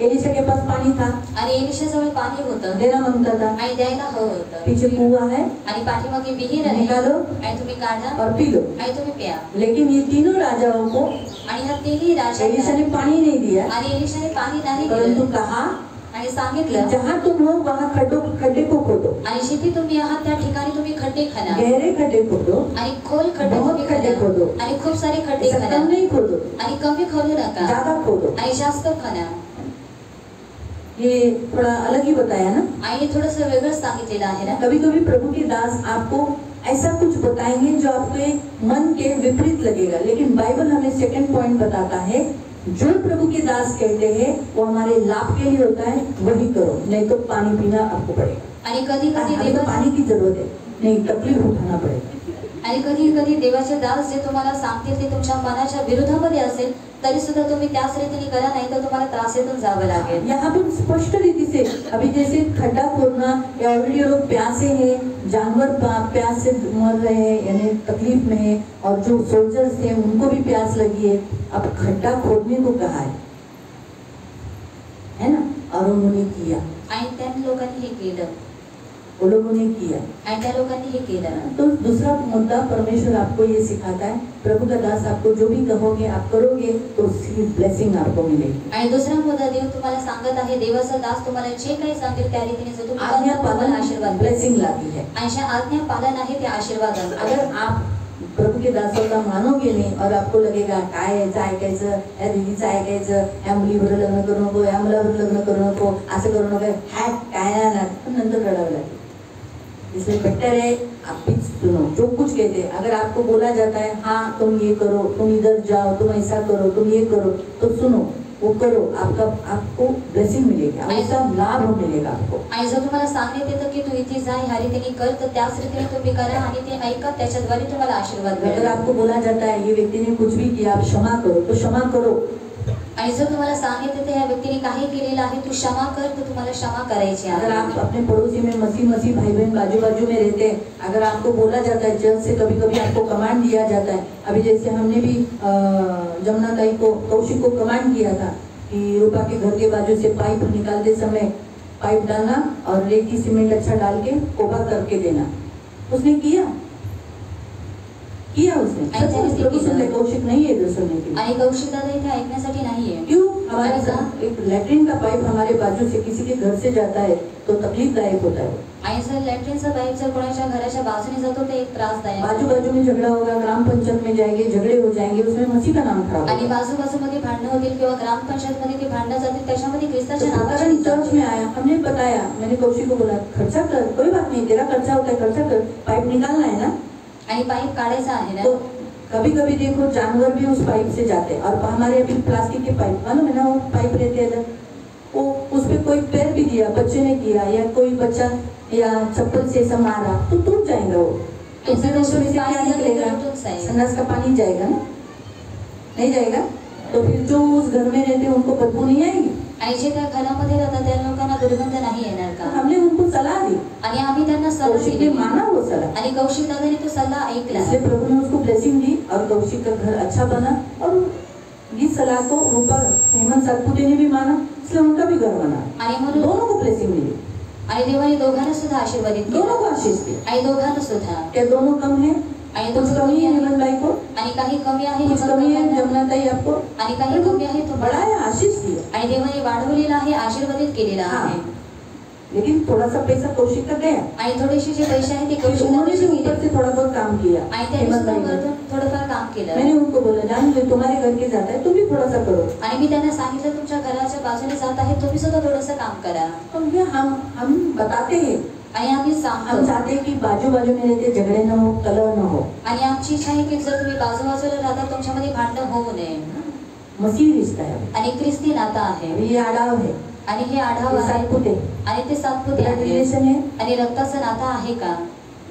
एलिशा के पास पानी था, आणि एलिशाजवळ पाणी होतं देना मांगता था. आणि द्यायला हवं होतं. पीछे कुआं है, आणि पाठीमागे विहीर आहे निकालो आणि तुम्ही काढा और पी लो. आणि तुम्ही प्या. लेकिन ये तीनों राजाओं को आणि ह्या तिन्ही एलिशा राजांना ने पानी नहीं दिया, आणि एलिशाने पाणी नाही परंतु दिलं कहा आणि कि सांगितलं, जहाँ तुम हो वहाँ खड्डे को खोदो, आणि जिथे तुम्ही आहात त्या ठिकाणी तुम्ही खड्डे खणा. गहरे खड्डे खोदो, आणि खोल खड्डे बहुत तुम्ही खड्डे खणा. खोदो. आणि खूप सारे खड्डे ऐसा खणा. कम नहीं खोदो, आणि कमी खोलू नका ज्यादा खोदो. आणि जास्त खणा. ये थोड़ा अलग ही बताया ना. आणि थोडस वेगळंच सांगितलेलं आहे ना. कभी कभी प्रभु के दास आपको ऐसा कुछ बताएंगे जो आपके मन के विपरीत लगेगा, लेकिन बाइबल हमें सेकंड पॉइंट बताता है, जो प्रभु के दास कहते हैं वो हमारे लाभ के लिए होता है, वही करो, नहीं तो पानी पीना आपको पड़ेगा. आणि कधी कधी हमें तो देवा पानी की जरूरत है, नहीं तकलीफ उठाना पड़ेगा. आणि कधी कधी देवाचे दास जे तुम्हाला सांगतील ते तुमच्या मनाच्या विरोधामध्ये असेल तरी सुद्धा तुम्ही त्याच रीतीने करा, नाही तर तुम्हाला त्रासेतून जावं लागेल. यहाँ पर स्पष्ट रीति से अभी जैसे खड्डा खोदना, या ऑलरेडी लोग प्यासे हैं, जानवर प्यास से मर रहे हैं यानी तकलीफ में है, और जो सोल्जर्स थे उनको भी प्यास लगी है, अब खड्डा खोदने को कहा है ना, और उन्होंने किया. आणि त्या लोकांनी हे केलं. वो लोगों ने किया। आणि त्या लोकांनी हे केलं. तो दूसरा मुद्दा परमेश्वर आपको ये सिखाता है, प्रभु का दास आपको जो भी कहोगे आप करोगे तो उसकी ब्लेसिंग आपको मिलेगी. आणि दुसरा मुद्दा देव तुम्हाला सांगत आहे, देवाचा दास तुम्हाला जे काही सांगेल त्या रीतीने जर तुम्ही आज्ञा करता, तुम्हाला पालन आशीर्वाद ब्लेसिंग मिळेल. लाती है. आणि ज्या आज्ञा पालन आहे ते आशीर्वाद असतात. अगर आप प्रभू के दासों का मानोगे नहीं और आपको लगेगा काय याचं ऐकायचं, या दीदीचं ऐकायचं, या मुलीबरोबर लग्न करू नको, या मुलाबरोबर लग्न करू नको, असं करू नको, काय ना पण नंतर रडावं लागेल. इसलिए बेटर है आप भी सुनो जो कुछ कहते हैं. अगर आपको बोला जाता है हाँ तुम ये करो, तुम इधर जाओ, तुम ऐसा करो, तुम ये करो, तो सुनो, वो करो, आपको ब्लेसिंग मिलेगी, ऐसा लाभ मिलेगा आपको. आणि जर तुम्हाला सांगण्यात येतं की तू इथे जा, ह्या रीतीने कर, तर त्याच रीतीने तुम्ही करा आणि ते ऐका, त्याच्याद्वारे तुम्हाला आशीर्वाद अगर मिळेल. आपको बोला जाता है ये व्यक्ति ने कुछ भी किया आप क्षमा करो, तो क्षमा करो. आणि जर तुम्हाला सांगण्यात येतं ह्या व्यक्तीने काही केलेलं आहे, तू क्षमा कर, तर तुम्हाला क्षमा करायची अगर आहे. आप अपने पड़ोसी में मसीह भाई बहन बाजू बाजू में रहते हैं, अगर आपको बोला जाता है चर्च से, कभी कभी आपको कमांड दिया जाता है, अभी जैसे हमने भी जमुना ताई को, कौशिक को कमांड किया था कि रूपा के घर के बाजू से पाइप निकालते समय पाइप डालना और रेती सीमेंट अच्छा डाल के कोबा करके देना. उसने किया उसने. प्रभु सुनते, कौशिक नहीं है इधर सुनने के लिए. आणि कौशिक दादा इथे ऐकण्यासाठी नाहीये. क्यों? हमारे साथ एक लैट्रिन का पाइप हमारे बाजू से किसी के घर से जाता है तो तकलीफदायक होता है. आणि सर लॅट्रिनचा पाईप जर कोणाच्या घराच्या बाजूने जातो ते एक त्रासदायक. बाजू में झगड़ा होगा, ग्राम पंचायत में जाएंगे, झगड़े हो जाएंगे, उसमें मसीह का नाम खराब आणि बाजूमध्ये भांडणं होतील किंवा ग्रामपंचायत मध्ये ते भांडणं जातील, त्याच्यामध्ये ख्रिस्ताच्या नावाची कारण चर्च में आया, हमने बताया, मैंने कौशिक को बोला खर्चा कर, कोई बात नहीं, तेरा खर्चा होता है, खर्चा कर, पाइप निकालना है ना. आणि पाईप काढायचा आहे ना. तो कभी कभी देखो जानवर भी उस पाइप से जाते हैं, और हमारे अभी प्लास्टिक के पाइप मालूम है ना, वो पाइप रहते हैं, वो उस पे कोई पैर भी दिया, बच्चे ने किया, या कोई बच्चा या चप्पल से ऐसा मारा तो टूट जाएगा वो. तो फिर उसमें से क्या निकलेगा? संडास का पानी जाएगा ना, नहीं जाएगा. तो फिर जो उस घर में रहते हैं उनको बदबू नहीं आएगी. आणि जे त्या घरामध्ये राहतात त्या लोकांना दुर्गंध नाही येणार का? हमने उनको सलाह दी आणि आम्ही त्यांना सल्ला कौशिक ने दिली माना वो सलाह. आणि कौशिक दादाने तो सल्ला ऐकला. इसलिए प्रभु ने उसको ब्लेसिंग दी और कौशिक का घर अच्छा बना. और इस सलाह को रूपा हेमंत सातपुते ने भी माना, इसलिए उनका भी घर बना. आणि म्हणून दोनों को ब्लेसिंग मिली, आणि देवाने दोघांना सुद्धा आशीर्वादित केलं. दोनों को आशीष दी. आणि दोघांना सुद्धा. क्या दोनों कम है? आणि कुछ कमी है हेमंत भाई को, आणि काही कमी आहे कुछ कमी है जमुना ताई आपको, आणि काही कमी आहे तो बड़ा है, आशीष दिया. आणि देवाने वाढवलेला आहे, आशीर्वादित केलेला हाँ. आहे. लेकिन थोड़ा सा पैसा कौशिक का गया, आणि थोडेसे जे पैसे आहेत ते कौशिक उन्होंने भी दादाचे ऊपर गेले. से थोड़ा बहुत काम किया. आणि त्यांनी हेमंत सुद्धा भाई ने. वरतून थोडंफार काम केलं. मैंने उनको बोला जान लो तुम्हारे घर के जाता है तुम भी थोड़ा सा करो. आणि मी त्यांना सांगितलं तुमच्या घराच्या बाजूने जात आहे, तुम्ही सुद्धा थोडंसं काम करा. तो ये हम बताते हैं. आणि आम्ही हम सांगतो. चाहते हैं कि बाजू में रहते झगड़े न हो, कलह न हो. आणि आमची इच्छा आहे की जर तुम्ही बाजूबाजूला राहता तुमच्यामध्ये भांडण होऊ नये. मसीह रिश्ता है. आणि ख्रिस्ती नाता आहे. अभी ये आडाव है, आणि हे आढावा ये आहे सातपुते, आणि ते सातपुते ब्लड आहे. रिलेशन है आणि रक्ताचं नातं आहे का?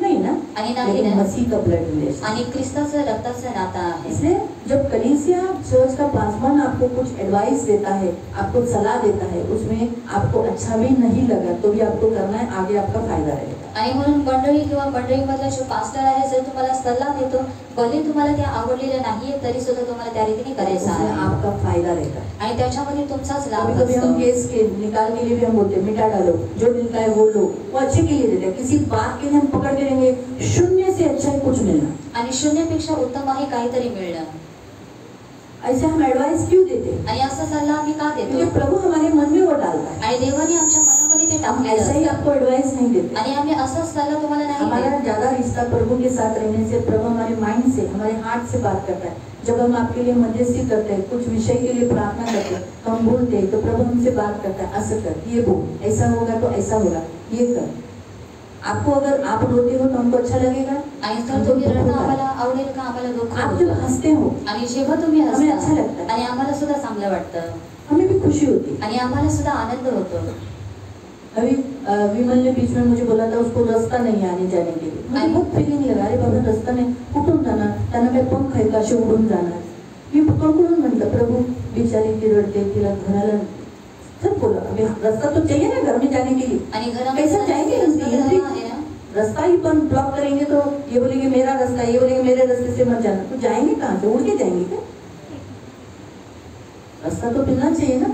नहीं ना, आणि नाही लेकिन ना. मसीह का ब्लड रिलेशन. आणि ख्रिस्ताचं रक्ताचं नातं आहे. इसलिए जब कलीसिया चर्च का पासवान आपको कुछ एडवाइस देता है, आपको सलाह देता है, उसमें आपको अच्छा भी नहीं लगा तो भी आपको करना है, आगे आपका फायदा रहेगा. आणि म्हणून मंडळी किंवा मंडळीमधला जो पास्टर आहे जर तुम्हाला सल्ला देतो, भले तुम्हाला ते आवडलेलं नाहीये तरी सुद्धा तुम्हाला त्या रीतीने करायचं उसमें आहे आपका फायदा रहेगा. आणि त्याच्यामध्ये तुमचाच लाभ कभी कभी हम असतो. केस के निकाल के लिए भी हम बोलते हैं मिटा डालो, जो मिलता है वो लो, वो अच्छे के लिए देते हैं. किसी बात के लिए हम पकड़ के रहेंगे, शून्य से अच्छा ही कुछ मिलना. आणि शून्यापेक्षा उत्तम आहे काहीतरी मिळणं. ऐसे हम एडवाइस क्यों देते हैं? आणि असा सल्ला आम्ही का क्योंकि देतो? प्रभु हमारे मन में वो डालता है. आणि देवाने आमच्या मनामध्ये ते हम ऐसा ही टाकलेलं आपको एडवाइस नहीं देते. आणि आम्ही असाच सल्ला तुम्हाला नाही हमारा देत. ज्यादा रिश्ता प्रभु के साथ रहने से प्रभु हमारे माइंड से, हमारे हार्ट से बात करता है. जब हम आपके लिए मध्यस्थी करते हैं, कुछ विषय के लिए प्रार्थना करते हैं, तो हम बोलते हैं तो प्रभु हमसे बात करता है, ऐसा कर, ये बोल, ऐसा होगा तो ऐसा होगा, ये कर. आपको अगर आप रोते हो तो हमको अच्छा लगेगा. आणि जर तुम्ही रडणं आम्हाला आवडेल का? आम्हाला दुःख आप जब होतं. हंसते हो आणि जेव्हा तुम्ही हमें अच्छा हसता लगता है, आणि आम्हाला सुद्धा चांगलं वाटतं हमें भी खुशी होती है. आणि आम्हाला सुद्धा आनंद होतो. अभी विमल ने बीच में मुझे बोला था उसको रास्ता नहीं आने जाने के लिए. मुझे बहुत फीलिंग लगा, अरे बाबा रास्ता नाही, कुठून जाणार, त्यांना काय पंख आहे का असे उडून जाणार. मी पकडून म्हटलं प्रभु बिचारी ती रडते, तिला घराला सब बोला अभी रास्ता तो चाहिए ना घर में जाने के लिए. आणि घरामध्ये कैसा जाएंगे हम? घराला आहे ना. रास्ता ही पण ब्लॉक करेंगे तो ये बोलेंगे मेरा रास्ता, ये बोलेंगे मेरे रास्ते से मत जाना. तो जाएंगे कहाँ से? उड़ के जाएंगे क्या? रास्ता तो मिलना चाहिए ना.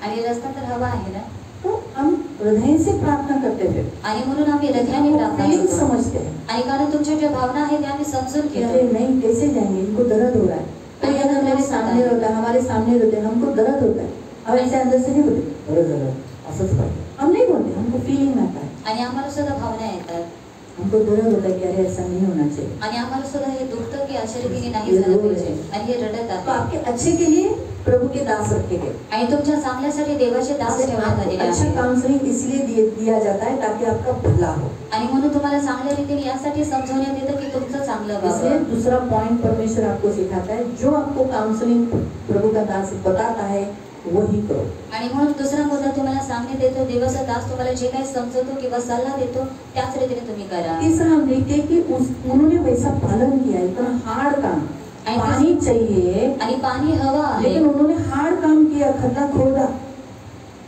आणि रस्ता तर हवा आहे ना. तो हम हृदय से प्रार्थना करते थे, आणि म्हणून आम्ही हृदयाने प्रार्थना फीलिंग करतो समझते हैं आणि कारण तुमच्या ज्या भावना आहेत त्या आम्ही समजून कि अरे घेतो नहीं कैसे जाएंगे, इनको दर्द हो रहा है, कोई अगर मेरे सामने होता है, हमारे सामने होते हैं, हमको दर्द होता है, अब ऐसे अंदर से नहीं बोलते बरं झालं असंच पाहिजे, हम नहीं बोलते, हमको फीलिंग आता है, आणि आम्हाला सुद्धा भावना येतात हमको दर्द होता है कि अरे ऐसा नहीं होना चाहिए, आणि आम्हाला सुद्धा हे दुखतं की अशा रीतीने नाही झालं पाहिजे आणि हे रडत तो आहे आपके अच्छे के लिए प्रभु के दास रखे गए। आणि तुमच्या चांगल्यासाठी देवाचे दास ठेवण्यात आलेले अच्छा आहे काउंसलिंग इसलिए दिया जाता है ताकि आपका भला हो। आणि म्हणून तुम्हाला चांगल्या रीतीने यासाठी समजवण्यात येतं की तुमचं चांगलं इसलिए व्हावं दूसरा पॉइंट परमेश्वर आपको सिखाता है, जो आपको काउंसलिंग प्रभु का दास बताता है वही करो। आणि म्हणून दुसरा मुद्दा तुम्हाला सांगण्यात येतो देवाचा दास तुम्हाला जे काही समजवतो किंवा सल्ला देतो त्याच रीतीने तुम्ही करा तीसरा हम देखते हैं कि उन्होंने वैसा पालन किया, इतना हार्ड काम, पानी चाहिए आणि पाणी हवं आहे लेकिन उन्होंने हार्ड काम किया, खड्डा खोदा,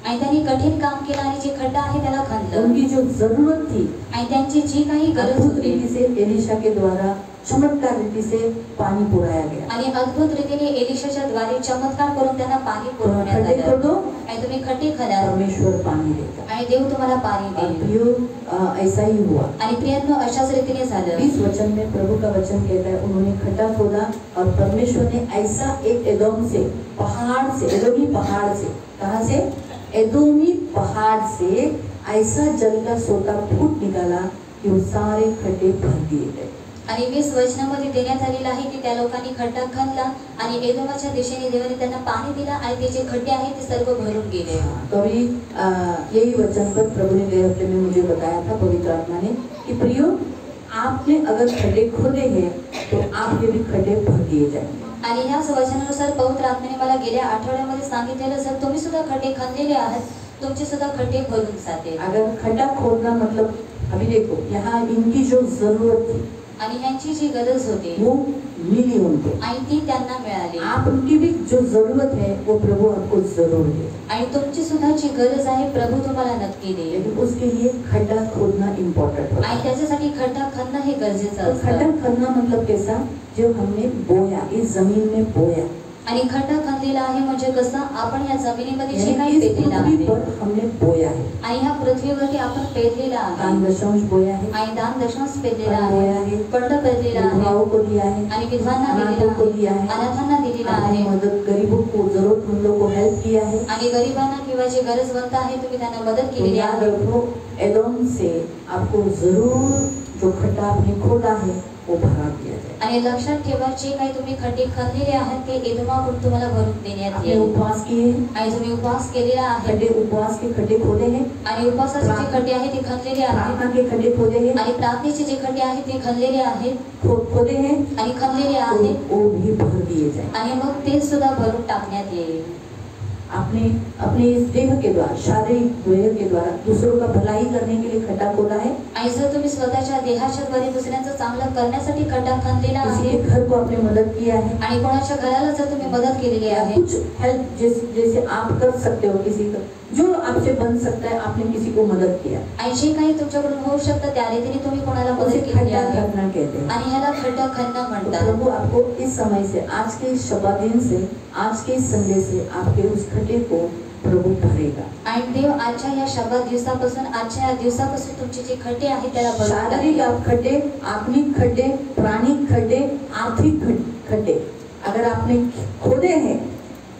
आणि त्यांनी कठीण काम केलं आणि जे खड्डा आहे त्याला खणलं उनकी जो जरूरत थी आणि त्यांची जी काही गरज अद्भुत होती रीति से एलिशा के द्वारा चमत्कार रीति से पानी पुराया गया। आणि अद्भुत रीतीने एलिशाच्या द्वारे चमत्कार करून त्यांना पाणी पुरवण्यात खड्डे आलं खोदो, आणि तुम्ही खड्डे खणाल परमेश्वर पानी देता। आणि देव तुम्हाला पाणी और देईल प्रियो ऐसा ही हुआ। आणि प्रियत्न अशाच रीतीने झालं इस वचन में प्रभु का वचन कहता है उन्होंने खड्डा खोदा और परमेश्वर ने ऐसा एक एदोम से पहाड़ से, एदोमी पहाड़ से, कहाँ से, एदोमी पहाड़ से ऐसा जल का सोता फूट निकाला कि वो सारे खड्डे भर दिए गए। आणि 20 वचनामध्ये देण्यात आलेलं आहे की त्या लोकांनी खड्डा खणला आणि एदोमाच्या दिशेने देवाने त्यांना पाणी दिलं आणि ते जे खड्डे आहेत ते सर्व भरून गेले तो अभी यही वचन पर प्रभु ने गए हफ्ते में मुझे बताया था पवित्र आत्मा ने कि प्रियो आपने अगर खड्डे खोदे हैं तो आपके भी खड्डे भर दिए जाएंगे। आणि ह्याच वचनानुसार पवित्र आत्म्याने मला गेल्या आठवड्यामध्ये सांगितलेलं जर तुम्ही सुद्धा खड्डे खणलेले आहात तुमचे सुद्धा खड्डे भरून जाते अगर खड्डा खोदना मतलब अभी देखो यहाँ इनकी जो जरूरत थी आणि ह्यांची जी गरज होती वो मिली उनको, आणि ती त्यांना मिळाली आप उनकी भी जो जरूरत है वो प्रभु आपको जरूर दे, आणि तुमची सुद्धा जी गरज आहे प्रभु तुम्हाला नक्की देईल लेकिन उसके लिए खड्डा खोदना इम्पोर्टेंट होता आणि है। त्याच्यासाठी खड्डा खणणं हे गरजेचं तो खड्डा असतं खोदना मतलब कैसा, जो हमने बोया, इस जमीन में बोया, आणि खड्डा खणलेला आहे म्हणजे कसं आपण या जमिनीमध्ये जे काही यानी इस पेरलेलं पृथ्वी आहे पर हमने बोया है, आणि ह्या पृथ्वीवरती आपण पेरलेला दान आहे दशांश बोया है, आणि दान दशांश पेरलेला फळ बोया आहे है, पंड पेरलेला आहे विधवाओं को दिया है, आणि विधवांना अनाथों को दिया दिलेला आहे है, अनाथांना दिलेला आपने आहे मदद, गरीबों को, जरूरतमंदों को हेल्प किया है। आणि गरिबांना किंवा जे गरजवंत आहे तुम्ही त्यांना मदत तो केलेली याद आहे रखो एदोम से आपको जरूर जो खड्डा आपने खोदा है वो भरा दिया जाए। आणि लक्षात ठेवा जे काही तुम्ही खड्डे खणलेले आहात ते एदोमाकडून तुम्हाला भरून देण्यात आपने येईल उपवास किए हैं, आणि तुम्ही उपवास केलेला आहे खड्डे उपवास के खड्डे खोदे हैं, आणि उपवासाचे जे खड्डे आहेत ते खणलेले आहेत प्रार्थना के खड्डे खोदे हैं, आणि प्रार्थनेचे जे खड्डे आहेत ते खणलेले आहेत खोदे हैं, आणि खणलेले तो आहेत वो भी भर दिए जाए। आणि मग ते सुद्धा भरून टाकण्यात येईल आपने अपने इस देह के द्वारा, शारीरिक देह के द्वारा दूसरों का भलाई करने के लिए खड्डा खोदा है, आणि जर तुम्ही स्वतःच्या देहाच्या द्वारे दुसऱ्यांचं चांगलं करण्यासाठी खड्डा खणलेला किसी आहे के घर को आपने मदद किया है, आणि कोणाच्या घराला जर तुम्ही मदत केलेली या आहे कुछ हेल्प जैसे आप कर सकते हो किसी का, जो आपसे बन सकता है, आपने किसी को मदद किया, आणि जे काही तुमच्याकडून होऊ शकतं त्या रीतीने तुम्ही कोणाला उसे मदत केलेली खड्डा आहे करना कहते हैं। आणि ह्याला खड्डा खणणं तो म्हणतात प्रभु आपको इस समय से, आज के इस शब्द दिन से, आज के इस संडे से आपके उस खड्डे को प्रभु भरेगा। आणि देव आजच्या या शब्द दिवसापासून, आजच्या या दिवसापासून तुमचे जे खड्डे आहेत त्याला भरून शारीरिक टाकेल. आप खड्डे, आत्मिक खड्डे, प्राणिक खड्डे, आर्थिक खड्डे अगर आपने खोदे हैं,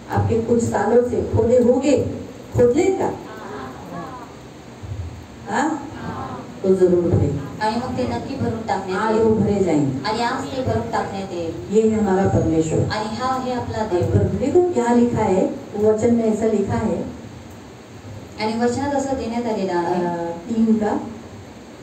आपके कुछ सालों से खोदे होंगे, खोदले का हाँ तो जरूर भरे, आणि मग ते नक्की भरून टाकण्यात आज येईल वो भरे जाएंगे। आणि आज ते भरून टाकण्यात येईल ये है हमारा परमेश्वर। आणि हा आहे आपला देव. पर देखो क्या लिखा है, वचन में ऐसा लिखा है आणि वचनात असं देण्यात आलेलं आहे 3 का,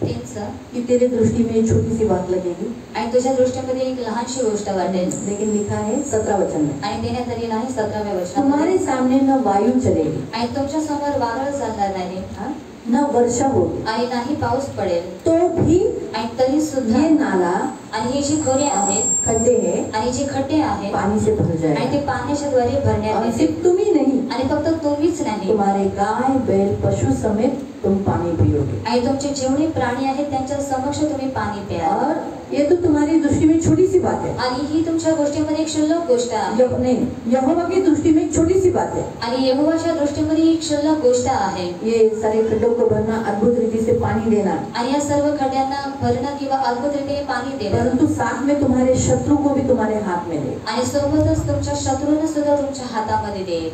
3चं, कि तेरे दृष्टि में एक छोटी सी बात लगेगी, आणि तुझ्या दृष्टीमध्ये एक लहानशी गोष्ट वाटेल लेकिन लिखा है 17 वचन में, आणि देण्यात आलेलं आहे 17व्या वचनामध्ये. तुम्हारे सामने न वायु चलेगी, आणि तुमच्या समोर वादळ चालणार नाही हाँ? न वर्षा होगी, आणि नाही पाऊस पडेल तो भी आणि तरी सुद्धा ये नाला, आणि हे जे खोरे आहेत खड्डे हैं, आणि जे खड्डे आहेत पानी से भर आणि जाएगा। ते पाण्याच्या द्वारे भरण्यात और येतील. सिर्फ तुम ही नहीं, आणि फक्त तुम्हीच नाही तुम्हारे गाय बैल पशु समेत तुम पानी पियोगे। आणि तुमचे जेवढे प्राणी आहेत त्यांच्या समक्ष तुम्ही पाणी प्याल. और ये तो तुम्हारी दृष्टि में छोटी सी बात है, आणि ही तुमच्या गोष्टीमध्ये एक क्षुल्लक गोष्ट आहे नहीं यहोवा की दृष्टि में एक छोटी सी बात है। आणि यहोवाच्या दृष्टीमध्ये ही एक क्षुल्लक गोष्ट आहे ये सारे खड्डों को भरना, अद्भुत रीति से पानी देना, आणि या सर्व खड्ड्यांना भरणं किंवा अद्भुत रीतीने पाणी देणं परंतु साथ में तुम्हारे शत्रु को भी तुम्हारे हाथ में दे। आणि सोबतच तुमच्या शत्रूंना सुद्धा तुमच्या हातामध्ये देईल।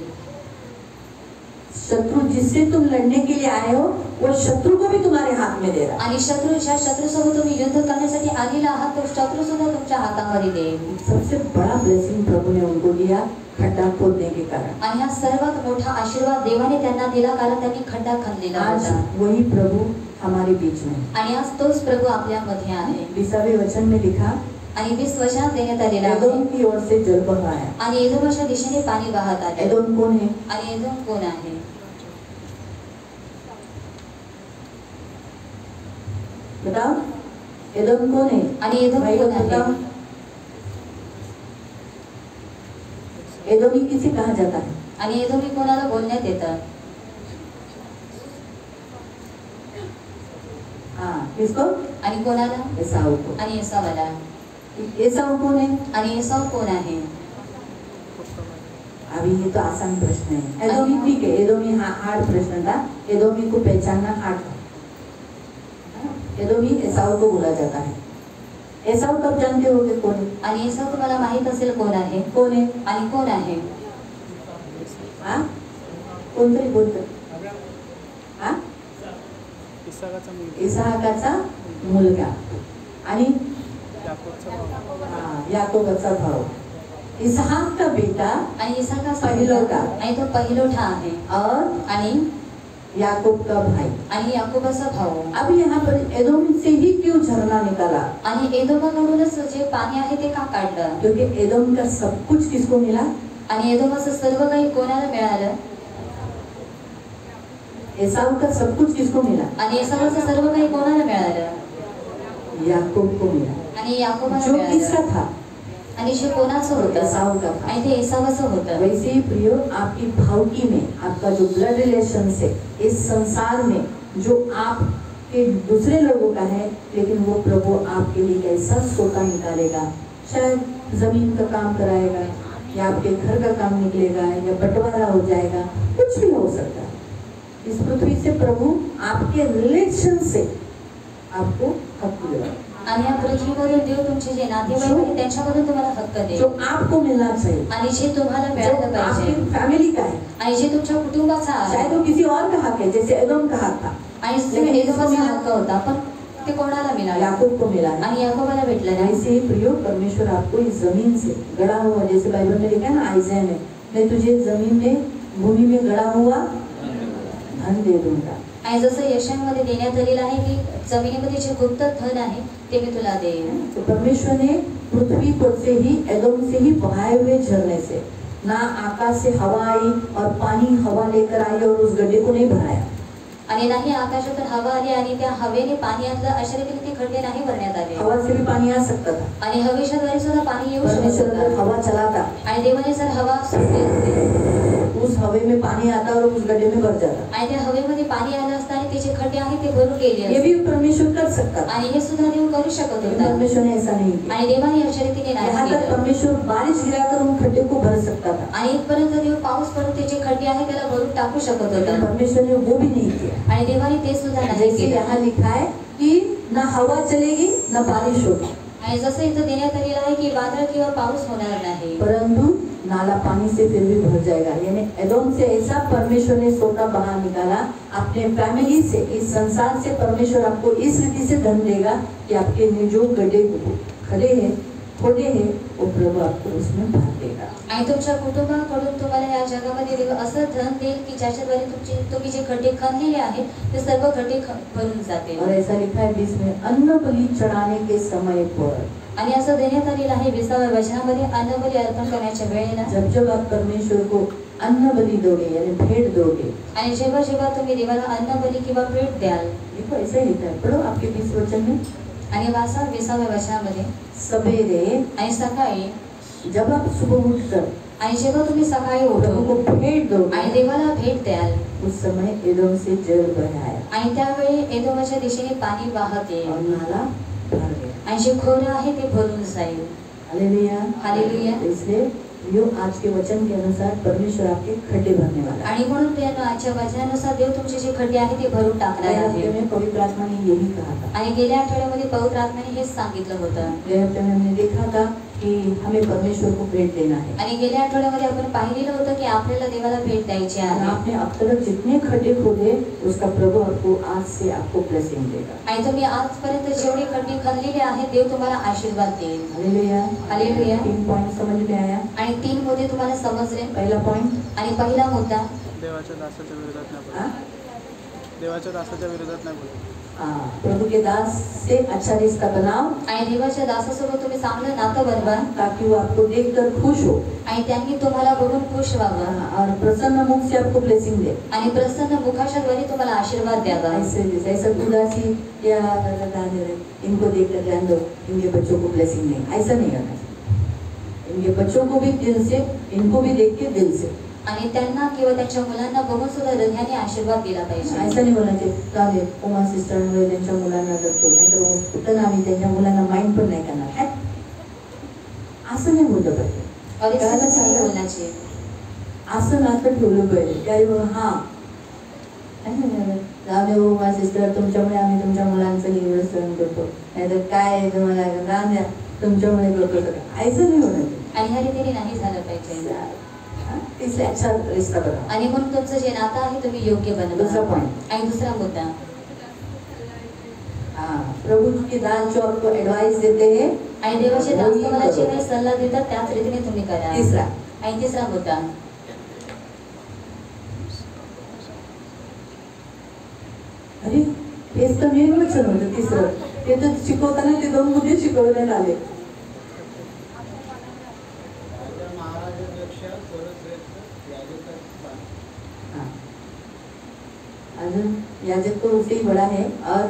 शत्रु जिससे तुम लड़ने के लिए आए हो, वो शत्रु को भी तुम्हारे हाथ में दे रहा है। आणि ज्या शत्रूसोबत तुम्ही युद्ध करण्यासाठी आलेला आहात तो शत्रू सुद्धा तुमच्या हातामध्ये देईल। सबसे बड़ा ब्लेसिंग प्रभु ने उनको दिया खड्डा खोदने के कारण। आणि हा सर्वात मोठा आशीर्वाद देवाने त्यांना दिला कारण त्यांनी खड्डा खणलेला आज होता। वही प्रभु हमारे बीच में, आणि आज तोच प्रभु आपल्यामध्ये आहे। 20वें वचन में लिखा, आणि 20 वचनात देण्यात आलेला एदोम आहे की ओर से जल बह आया। आणि एदोमच्या दिशेने पाणी वाहत आले। एदोम कौन है? आणि एदोम कोण आहे? बताओ, एदोम कौन है? आणि एदोम भाई कोण लोग बताओ, आहे? एदोमी किसे कहा जाता है? आणि एदोमी कोणाला बोलण्यात येतं? हाँ, किसको? आणि कोणाला? एसाऊ को। आणि एसावाला। एसाऊ कौन है? आणि एसाव कोण आहे? अभी ये तो आसान प्रश्न है। एदोमी ठीक है, एदोमी हार्ड प्रश्न था, एदोमी को पहचानना हार्ड था। एदोमी एसाऊ को बोला जाता है। एसाऊ कब जानते होगे कौन है? आणि एसाव तुम्हाला माहित असेल कोण आहे? कौन है? आणि कोण आहे? हाँ, कौन तरी बोलतं? हाँ, इसाहाकाचा मुलगा आणि याकोबाचा भाऊ। इसहाक का बेटा आणि इसाकाचा पहिलोठा। आणि तो पहिलोठा आहे और आणि याकूब का भाई। आणि याकोबाचा भाऊ। अब यहाँ पर एदोम से ही क्यों झरना निकाला? आणि एदोमाकडूनच जे पाणी आहे ते का काढलं? क्योंकि एदोम का सब कुछ किसको मिला? आणि एदोमाचं सर्व काही कोणाला मिळालं? एसाऊ का सब कुछ किसको मिला? आणि एसावाचं सर्व काही कोणाला मिळालं? याकूब को मिला। आणि याकोबाला जो किसका मिळालं। था? आणि जे कोणाचं होतं? एसाऊ का था। आणि ते एसावाचं होतं। वैसे ही प्रियो, आपकी भावकी में आपका जो ब्लड रिलेशन से इस संसार में जो आपके दूसरे लोगों का है, लेकिन वो प्रभु आपके लिए कैसा सोता निकालेगा। शायद जमीन का काम कराएगा, या आपके घर का काम निकलेगा, या बंटवारा हो जाएगा, कुछ भी हो सकता है। इस पृथ्वी से प्रभु आपके रिलेशन से आपको हक दिया। आणि या पृथ्वीवरील देव तुमचे जे नातेवाईक आहेत त्यांच्यामधून तुम्हाला हक्क देईल। जो आपको मिलना चाहिए, आणि जे तुम्हाला मिळालं जो पाहिजे, आपकी फैमिली का है, आणि जे तुमच्या कुटुंबाचा आहे, शायद वो किसी और का हक है, जैसे एदोम का हक था, आणि लेकिन एदोमाचा हक्क होता पण ते कोणाला मिळालं? याकूब को मिला। आणि याकोबाला भेटलं नाही। ऐसे ही प्रियो, परमेश्वर आपको इस जमीन से गड़ा हुआ, जैसे बाइबल में लिखा है ना आइज़ाया में, मैं तुझे जमीन में, भूमि में गड़ा हुआ धन दे दूंगा। आणि जसं यशामध्ये देण्यात आलेलं आहे की जमिनीमध्ये जे गुप्त धन आहे ते मी तुला देईन। तो परमेश्वर ने पृथ्वी पर से ही, एदोम से ही बहाए हुए झरने से, ना आकाश से हवा आई और पानी हवा लेकर आई और उस गड्ढे को नहीं भराया। आणि नाही आकाशातून हवा आली आणि त्या हवेने पाणी आणलं, अशा रीतीने ते खड्डे नाही भरण्यात आले। हवा से भी पानी आ सकता था, आणि हवेच्या द्वारे सुद्धा पाणी येऊ शकत परमेश्वर अगर होतं। हवा चलाता, आणि देवाने जर हवा सुटली असते, उस हवे में पानी आता और उस गड्ढे में भर जाता। आणि त्या हवेमध्ये पाणी आलं असतं आणि ते जे खड्डे आहेत ते भरून गेले ये असते। भी परमेश्वर कर सकता था, आणि हे सुद्धा देव करू शकत लेकिन होता, परमेश्वर ने ऐसा नहीं किया। आणि देवाने अशा रीतीने यहाँ नाही तक केलं। परमेश्वर बारिश गिराकर उन खड्डे को भर सकता था, आणि इथपर्यंत देव पाऊस पडून ते जे खड्डे आहेत त्याला भरून टाकू शकत लेकिन होता, परमेश्वर ने वो भी नहीं किया। आणि देवाने ते सुद्धा नाही जैसे केलं। यहाँ लिखा है कि ना हवा चलेगी ना बारिश होगी, आणि जसं इथं देण्यात आलेलं आहे की वादळ किंवा पाऊस होणार नाही, परंतु नाला पानी से फिर भी भर जाएगा। यानी एदोम से ऐसा परमेश्वर ने सोता बहा निकाला, अपने फैमिली से, इस संसार से परमेश्वर आपको इस रीति से धन देगा कि आपके जो गड्ढे खड़े हैं, खोदे हैं, वो प्रभु आपको उसमें भर देगा। आणि तुमच्या कुटुंबाकडून तुम्हाला या जगामध्ये देव असं धन देईल की ज्याच्याद्वारे तुम्ही जे खड्डे खणलेले आहेत ते सर्व खड्डे भरून जातील। और ऐसा लिखा है 20 में, अन्न बलि चढ़ाने के समय पर, आणि असं देण्यात आलेलं आहे 20व्या वचनामध्ये अन्न बली अर्पण करण्याच्या वेळेला, जब जब आप परमेश्वर को अन्न बलि दोगे यानी भेंट दोगे, आणि जेव्हा जेव्हा तुम्ही देवाला अन्न बली किंवा भेट द्याल, देखो ऐसा ही लिखा है, पढ़ो आपके 20 वचन में, आणि वाचा 20व्या वचनामध्ये, सवेरे आणि सकाळी, जब आप सुबह उठकर आणि जेव्हा तुम्ही सकाळी प्रभु उठून को भेंट दोगे, आणि देवाला भेट द्याल, उस समय एदोम से जल बहाया आणि त्यावेळी एदोमाच्या दिशेने पाणी वाहत येईल, और नाला भर गया। आणि जे खोरं आहे ते भरून जाईल. हालेलुया। हालेलुया. इसलिए यो आज के वचन के अनुसार परमेश्वर आपके खड्डे भरने वाला है। आणि म्हणून प्रियानो आजच्या वचनानुसार देव तुमचे जे खड्डे आहेत ते भरून टाकणार गए हफ्ते आहे. में पवित्र आत्मा ने यही कहा था। आणि गेल्या आठवड्यामध्ये पवित्र आत्म्याने हेच सांगितलं होतं. गए हफ्ते में हमने देखा था कि हमें परमेश्वर को भेंट देना है। आणि गेल्या आठवड्यामध्ये आपण पाहिलेलं होतं की आपल्याला देवाला भेट द्यायची और आहे. आपने अब तक जितने खड्डे खोदे उसका प्रभु आपको आज से आपको ब्लेसिंग देगा। आणि तुम्ही आजपर्यंत जेवढे खड्डे खाल्लेले आहेत देव तुम्हाला आशीर्वाद देईल. हालेलुया। हालेलुया. 3 पॉइंट समझ में आया। आणि 3 मुद्दे तुम्हाला समजले. पहला पॉइंट, आणि पहिला मुद्दा देवाच्या दासाच्या विरोधात नाही बोला. हाँ? देवाच्या दासाच्या विरोधात नाही बोला. प्रभु के दास से अच्छा रिश्ता बनाओ आणि देवाच्या दासासोबत तुम्ही चांगलं नातं बनवा ताकि वो आपको देखकर खुश हो आणि त्यांनी तुम्हाला बघून खुश व्हावं और प्रसन्न मुख से आपको ब्लेसिंग दे। आणि प्रसन्न मुखाच्या द्वारे तुम्हाला आशीर्वाद द्यावा. ऐसा उदासी या इनको देखकर ध्यान दो, इनके बच्चों को ब्लेसिंग नहीं, ऐसा नहीं करना चाहिए। इनके बच्चों को भी दिल से, इनको भी देख के दिल से, आणि त्यांना किंवा त्यांच्या मुलांना बघून सुद्धा हृदयाने आशीर्वाद दिला पाहिजे. ऐसा नहीं बोलना चाहिए चालेल उमा सिस्टरमुळे त्यांच्या मुलांना जगतो नाही तर कुठं आम्ही त्यांच्या मुलांना माइंड पण नाही करणार है, असं नाही बोललं पाहिजे. और एक करायला सगळं चांगलं. बोलना चाहिए. असं नातं ठेवलं पाहिजे त्याही हा जाऊ उमा सिस्टर तुमच्यामुळे आम्ही तुमच्या मुलांचं एवढं सहन करतो नाही तर काय तुम्हाला राम द्या तुमच्यामुळे करतो सगळं, ऐसा नहीं होना चाहिए. आणि ह्या रीतीने नाही झालं पाहिजे. इसलिए अच्छा रिश्ता बनाओ। आणि म्हणून तुमचं जे नातं आहे तुम्ही योग्य दूसरा बनवा. point. आणि दुसरा मुद्दा, प्रभु के दास जो आपको एडवाइस देते हैं आणि देवाचे दास वही तुम्हाला जे करो। काही सल्ला देतात त्याच रीतीने तुम्ही करा. तीसरा, आणि तिसरा मुद्दा, अरे हेच तर मेन वचन होतं तिसरं, ते तर शिकवताना ते 2 मुद्दे शिकवण्यात आले. अजून याजक तो उससे ही बड़ा है। और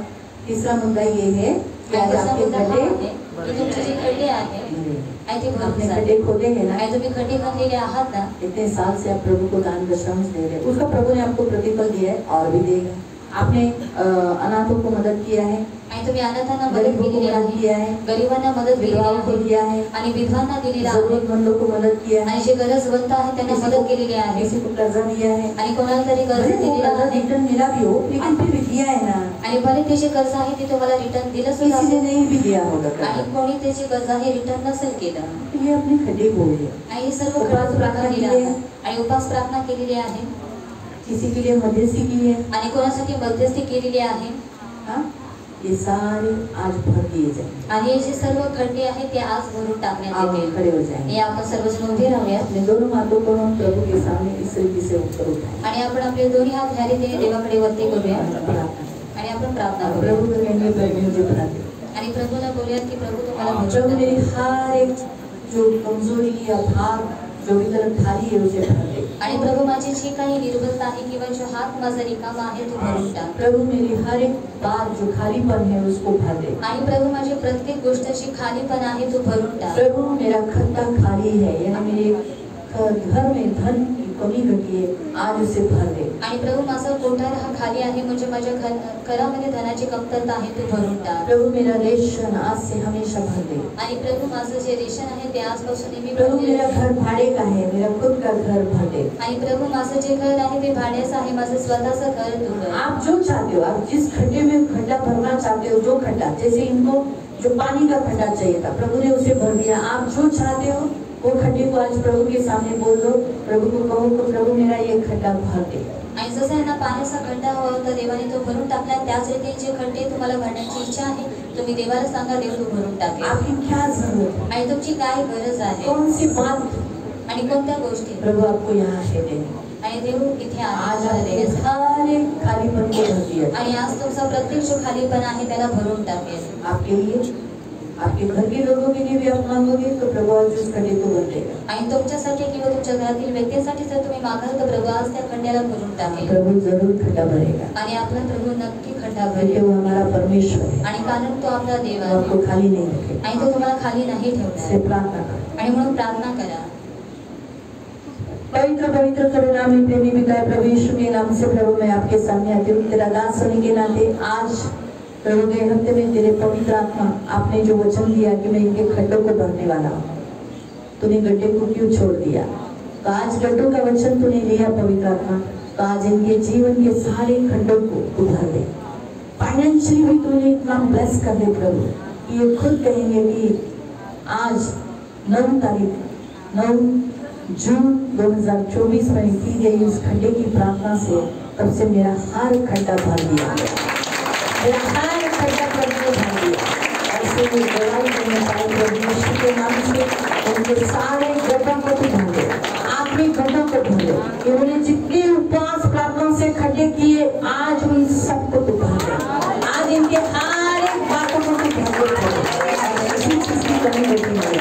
तीसरा मुद्दा ये है कि आणि आज तिसरा आपके मुद्दा हा खड्डे आहे की तुमचे जे खड्डे आहे आणि ते भरून आपने जातील. खड्डे खोदे हैं ना, आणि तुम्ही खड्डे खाल्लेले आहात ना, इतने साल से आप प्रभु को दान दशंश दे रहे हैं, उसका प्रभु ने आपको प्रतिफल दिया है और भी देगा। आपने अनाथों को मदद किया है, आणि तुम्ही अनाथांना मदत गरीबों को केलेली मदद आहे, किया है, गरिबांना मदत केलेली विधवाओं को आहे दिया है, आणि विधवांना दिलेला आहे जरूरतमंदों को मदद किया है, आणि जे गरजवंत आहे त्यांना मदत केलेली आहे किसी को कर्जा दिया है। आणि कोणाला तरी कर्ज भले वो दिलेला कर्जा आहे रिटर्न मिला भी हो लेकिन फिर भी दिया है ना, आणि भले ते जे कर्ज आहे ते तुम्हाला रिटर्न दिलं सुद्धा किसी ने असेल नहीं भी दिया होगा आणि कर्जा, कोणी त्याचे कर्ज आहे रिटर्न नसेल केलं. तो ये अपने खड्डे खोले, आणि हे सर्व उपास खर्च प्रार्थना प्रार्थना केली केलेला आहे. आहे आणि उपास प्रार्थना केलेली आहे किसी के लिए मध्यस्थी की है। आणि कोणासाठी मध्यस्थी केलेली आहे. हाँ? ये सारे आज भर दिए जाएंगे। आणि हे जे सर्व खड्डे आहेत ते आज भरून टाकण्यात आप येतील. खड़े हो जाएंगे, हे आपण सर्वजण उभे राहूया अपने दोनों हाथों को हम प्रभु के सामने इस रीति से ऊपर उठाएं आणि आपण आपले दोन्ही हात ह्या रीतीने देवाकडे वरती करूया और प्रार्थना आणि आपण प्रार्थना करें। करूया प्रभु को कहेंगे प्रभु मुझे भरा दे, आणि प्रभूला बोलूया की प्रभू तुम्हाला प्रभु भरून मेरी टाका. हर एक जो कमजोरी या भार जो भी तरफ खाली है उसे भर दे। आणि प्रभू माझी जी काही निर्बलता आहे किंवा जो हात माझा रिकामा आहे तो भरून टाक. प्रभु मेरी हर एक बात जो खालीपन है उसको भर दे। आणि प्रभू माझी प्रत्येक गोष्टची खालीपण आहे तो भरून टाक. प्रभु मेरा खत्ता खाली है, यानी मेरे घर में धन की कमी घटी है, आज उसे भर दे। आणि प्रभू माझा कोठार हा खाली आहे म्हणजे माझ्या घरामध्ये धनाची कमतरता आहे तो भरून टाक. प्रभु मेरा रेशन आज से हमेशा भर दे। आणि प्रभू माझं जे रेशन आहे ते आजपासून नेहमी प्रभु भरलेलं मेरा आहे. घर भाड़े का है, मेरा खुद का घर भर दे। आणि प्रभू माझं जे घर आहे ते भाड्याचं आहे, माझं स्वतःचं घर तू कर. आप जो चाहते हो, आप जिस खड्डे में खड्डा भरना चाहते हो, जो खड्डा, जैसे इनको जो पानी का खड्डा चाहिए था प्रभु ने उसे भर दिया। आप जो चाहते हो वो खड्डे को आज प्रभु के सामने बोल दो, प्रभु को कहो कि प्रभु मेरा ये खड्डा भर दे। आणि जसं यांना पाण्याचा खड्डा हवा होता देवाने तो भरून टाकला, त्याच रीती जे खड्डे तुम्हाला भरण्याची इच्छा आहे तुम्ही देवाला सांगा, देव तो भरून टाकेल. आपकी क्या जरूरत है, आणि तुमची काय गरज आहे कौन सी बात आणि कोणत्या गोष्टी प्रभु आपको यहाँ है देने। आणि देव इथे आज आहे आपने देण्यासाठी. सारे खालीपन को भर दिया। आणि आज तुमचा प्रत्येक जो खालीपण आहे त्याला भरून टाकेल. आपके लिए, आपके घर के लोगों के लिए भी आप मांगोगे तो प्रभु आज उस खड्डे को भर देगा। आणि तुमच्यासाठी किंवा तुमच्या घरातील व्यक्तीसाठी जर तुम्ही मागाल तर प्रभू आज त्या खड्ड्याला भरून टाकेल. प्रभु जरूर खड्डा भरेगा, आणि आपला प्रभू नक्की खड्डा क्योंकि भरेल. वो हमारा परमेश्वर है, आणि कारण तो आपला देव वो आहे आपको खाली नहीं रखेगा। आणि तो तुम्हाला खाली नाही इससे ठेवणार. प्रार्थना करो। आणि म्हणून प्रार्थना करा. पवित्र पवित्र करुणामय प्रेमी पिता प्रभु यीशु के नाम से प्रभु मैं आपके सामने आती हूँ, तेरा दास होने के नाते आज प्रभु गए हफ्ते में तेरे पवित्र आत्मा आपने जो वचन दिया कि मैं इनके खड्डों को भरने वाला हूँ, तूने गड्ढे को क्यों छोड़ दिया? तो आज गड्ढों का वचन तूने लिया पवित्र आत्मा, तो आज इनके जीवन के सारे खड्डों को तू भर दे। फाइनेंशियली भी तूने इतना ब्लेस कर दे प्रभु कि ये खुद कहेंगे कि आज 9 तारीख 9 जून 2024 में की गई इस खड्डे की प्रार्थना से तब से मेरा हर खड्डा भर दिया, मेरा हर खड्डा प्रभु भर दिया। ऐसे में गवाही देने पाए प्रभु यीशु के नाम से उनके सारे गड्ढों को तू भर दे, आत्मिक गड्ढों को भर दे। इन्होंने जितने उपवास प्रार्थना से खड्डे किए आज उन सबको तू भर दे, आज इनके हर एक बातों को तू भर दे। किसी चीज की कमी नहीं है,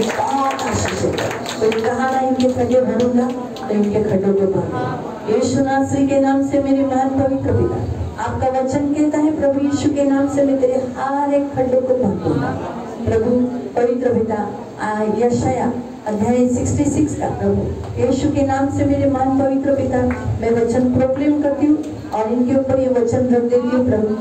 बहुत आशीष है। तो कहा ना इनके खड्डे भरूंगा, तो इनके खड्डों को भर। यीशु नासरी के नाम से मेरे महान पवित्र पिता, आपका वचन कहता है प्रभु यीशु के नाम से मैं तेरे हर एक खड्डों को भर दूंगा। प्रभु पवित्र पिता, यशाया अध्याय 66 का प्रभु यीशु के नाम से मेरे महान पवित्र पिता मैं वचन प्रोक्लेम करती हूँ और इनके ऊपर ये वचन रख देती हूँ प्रभु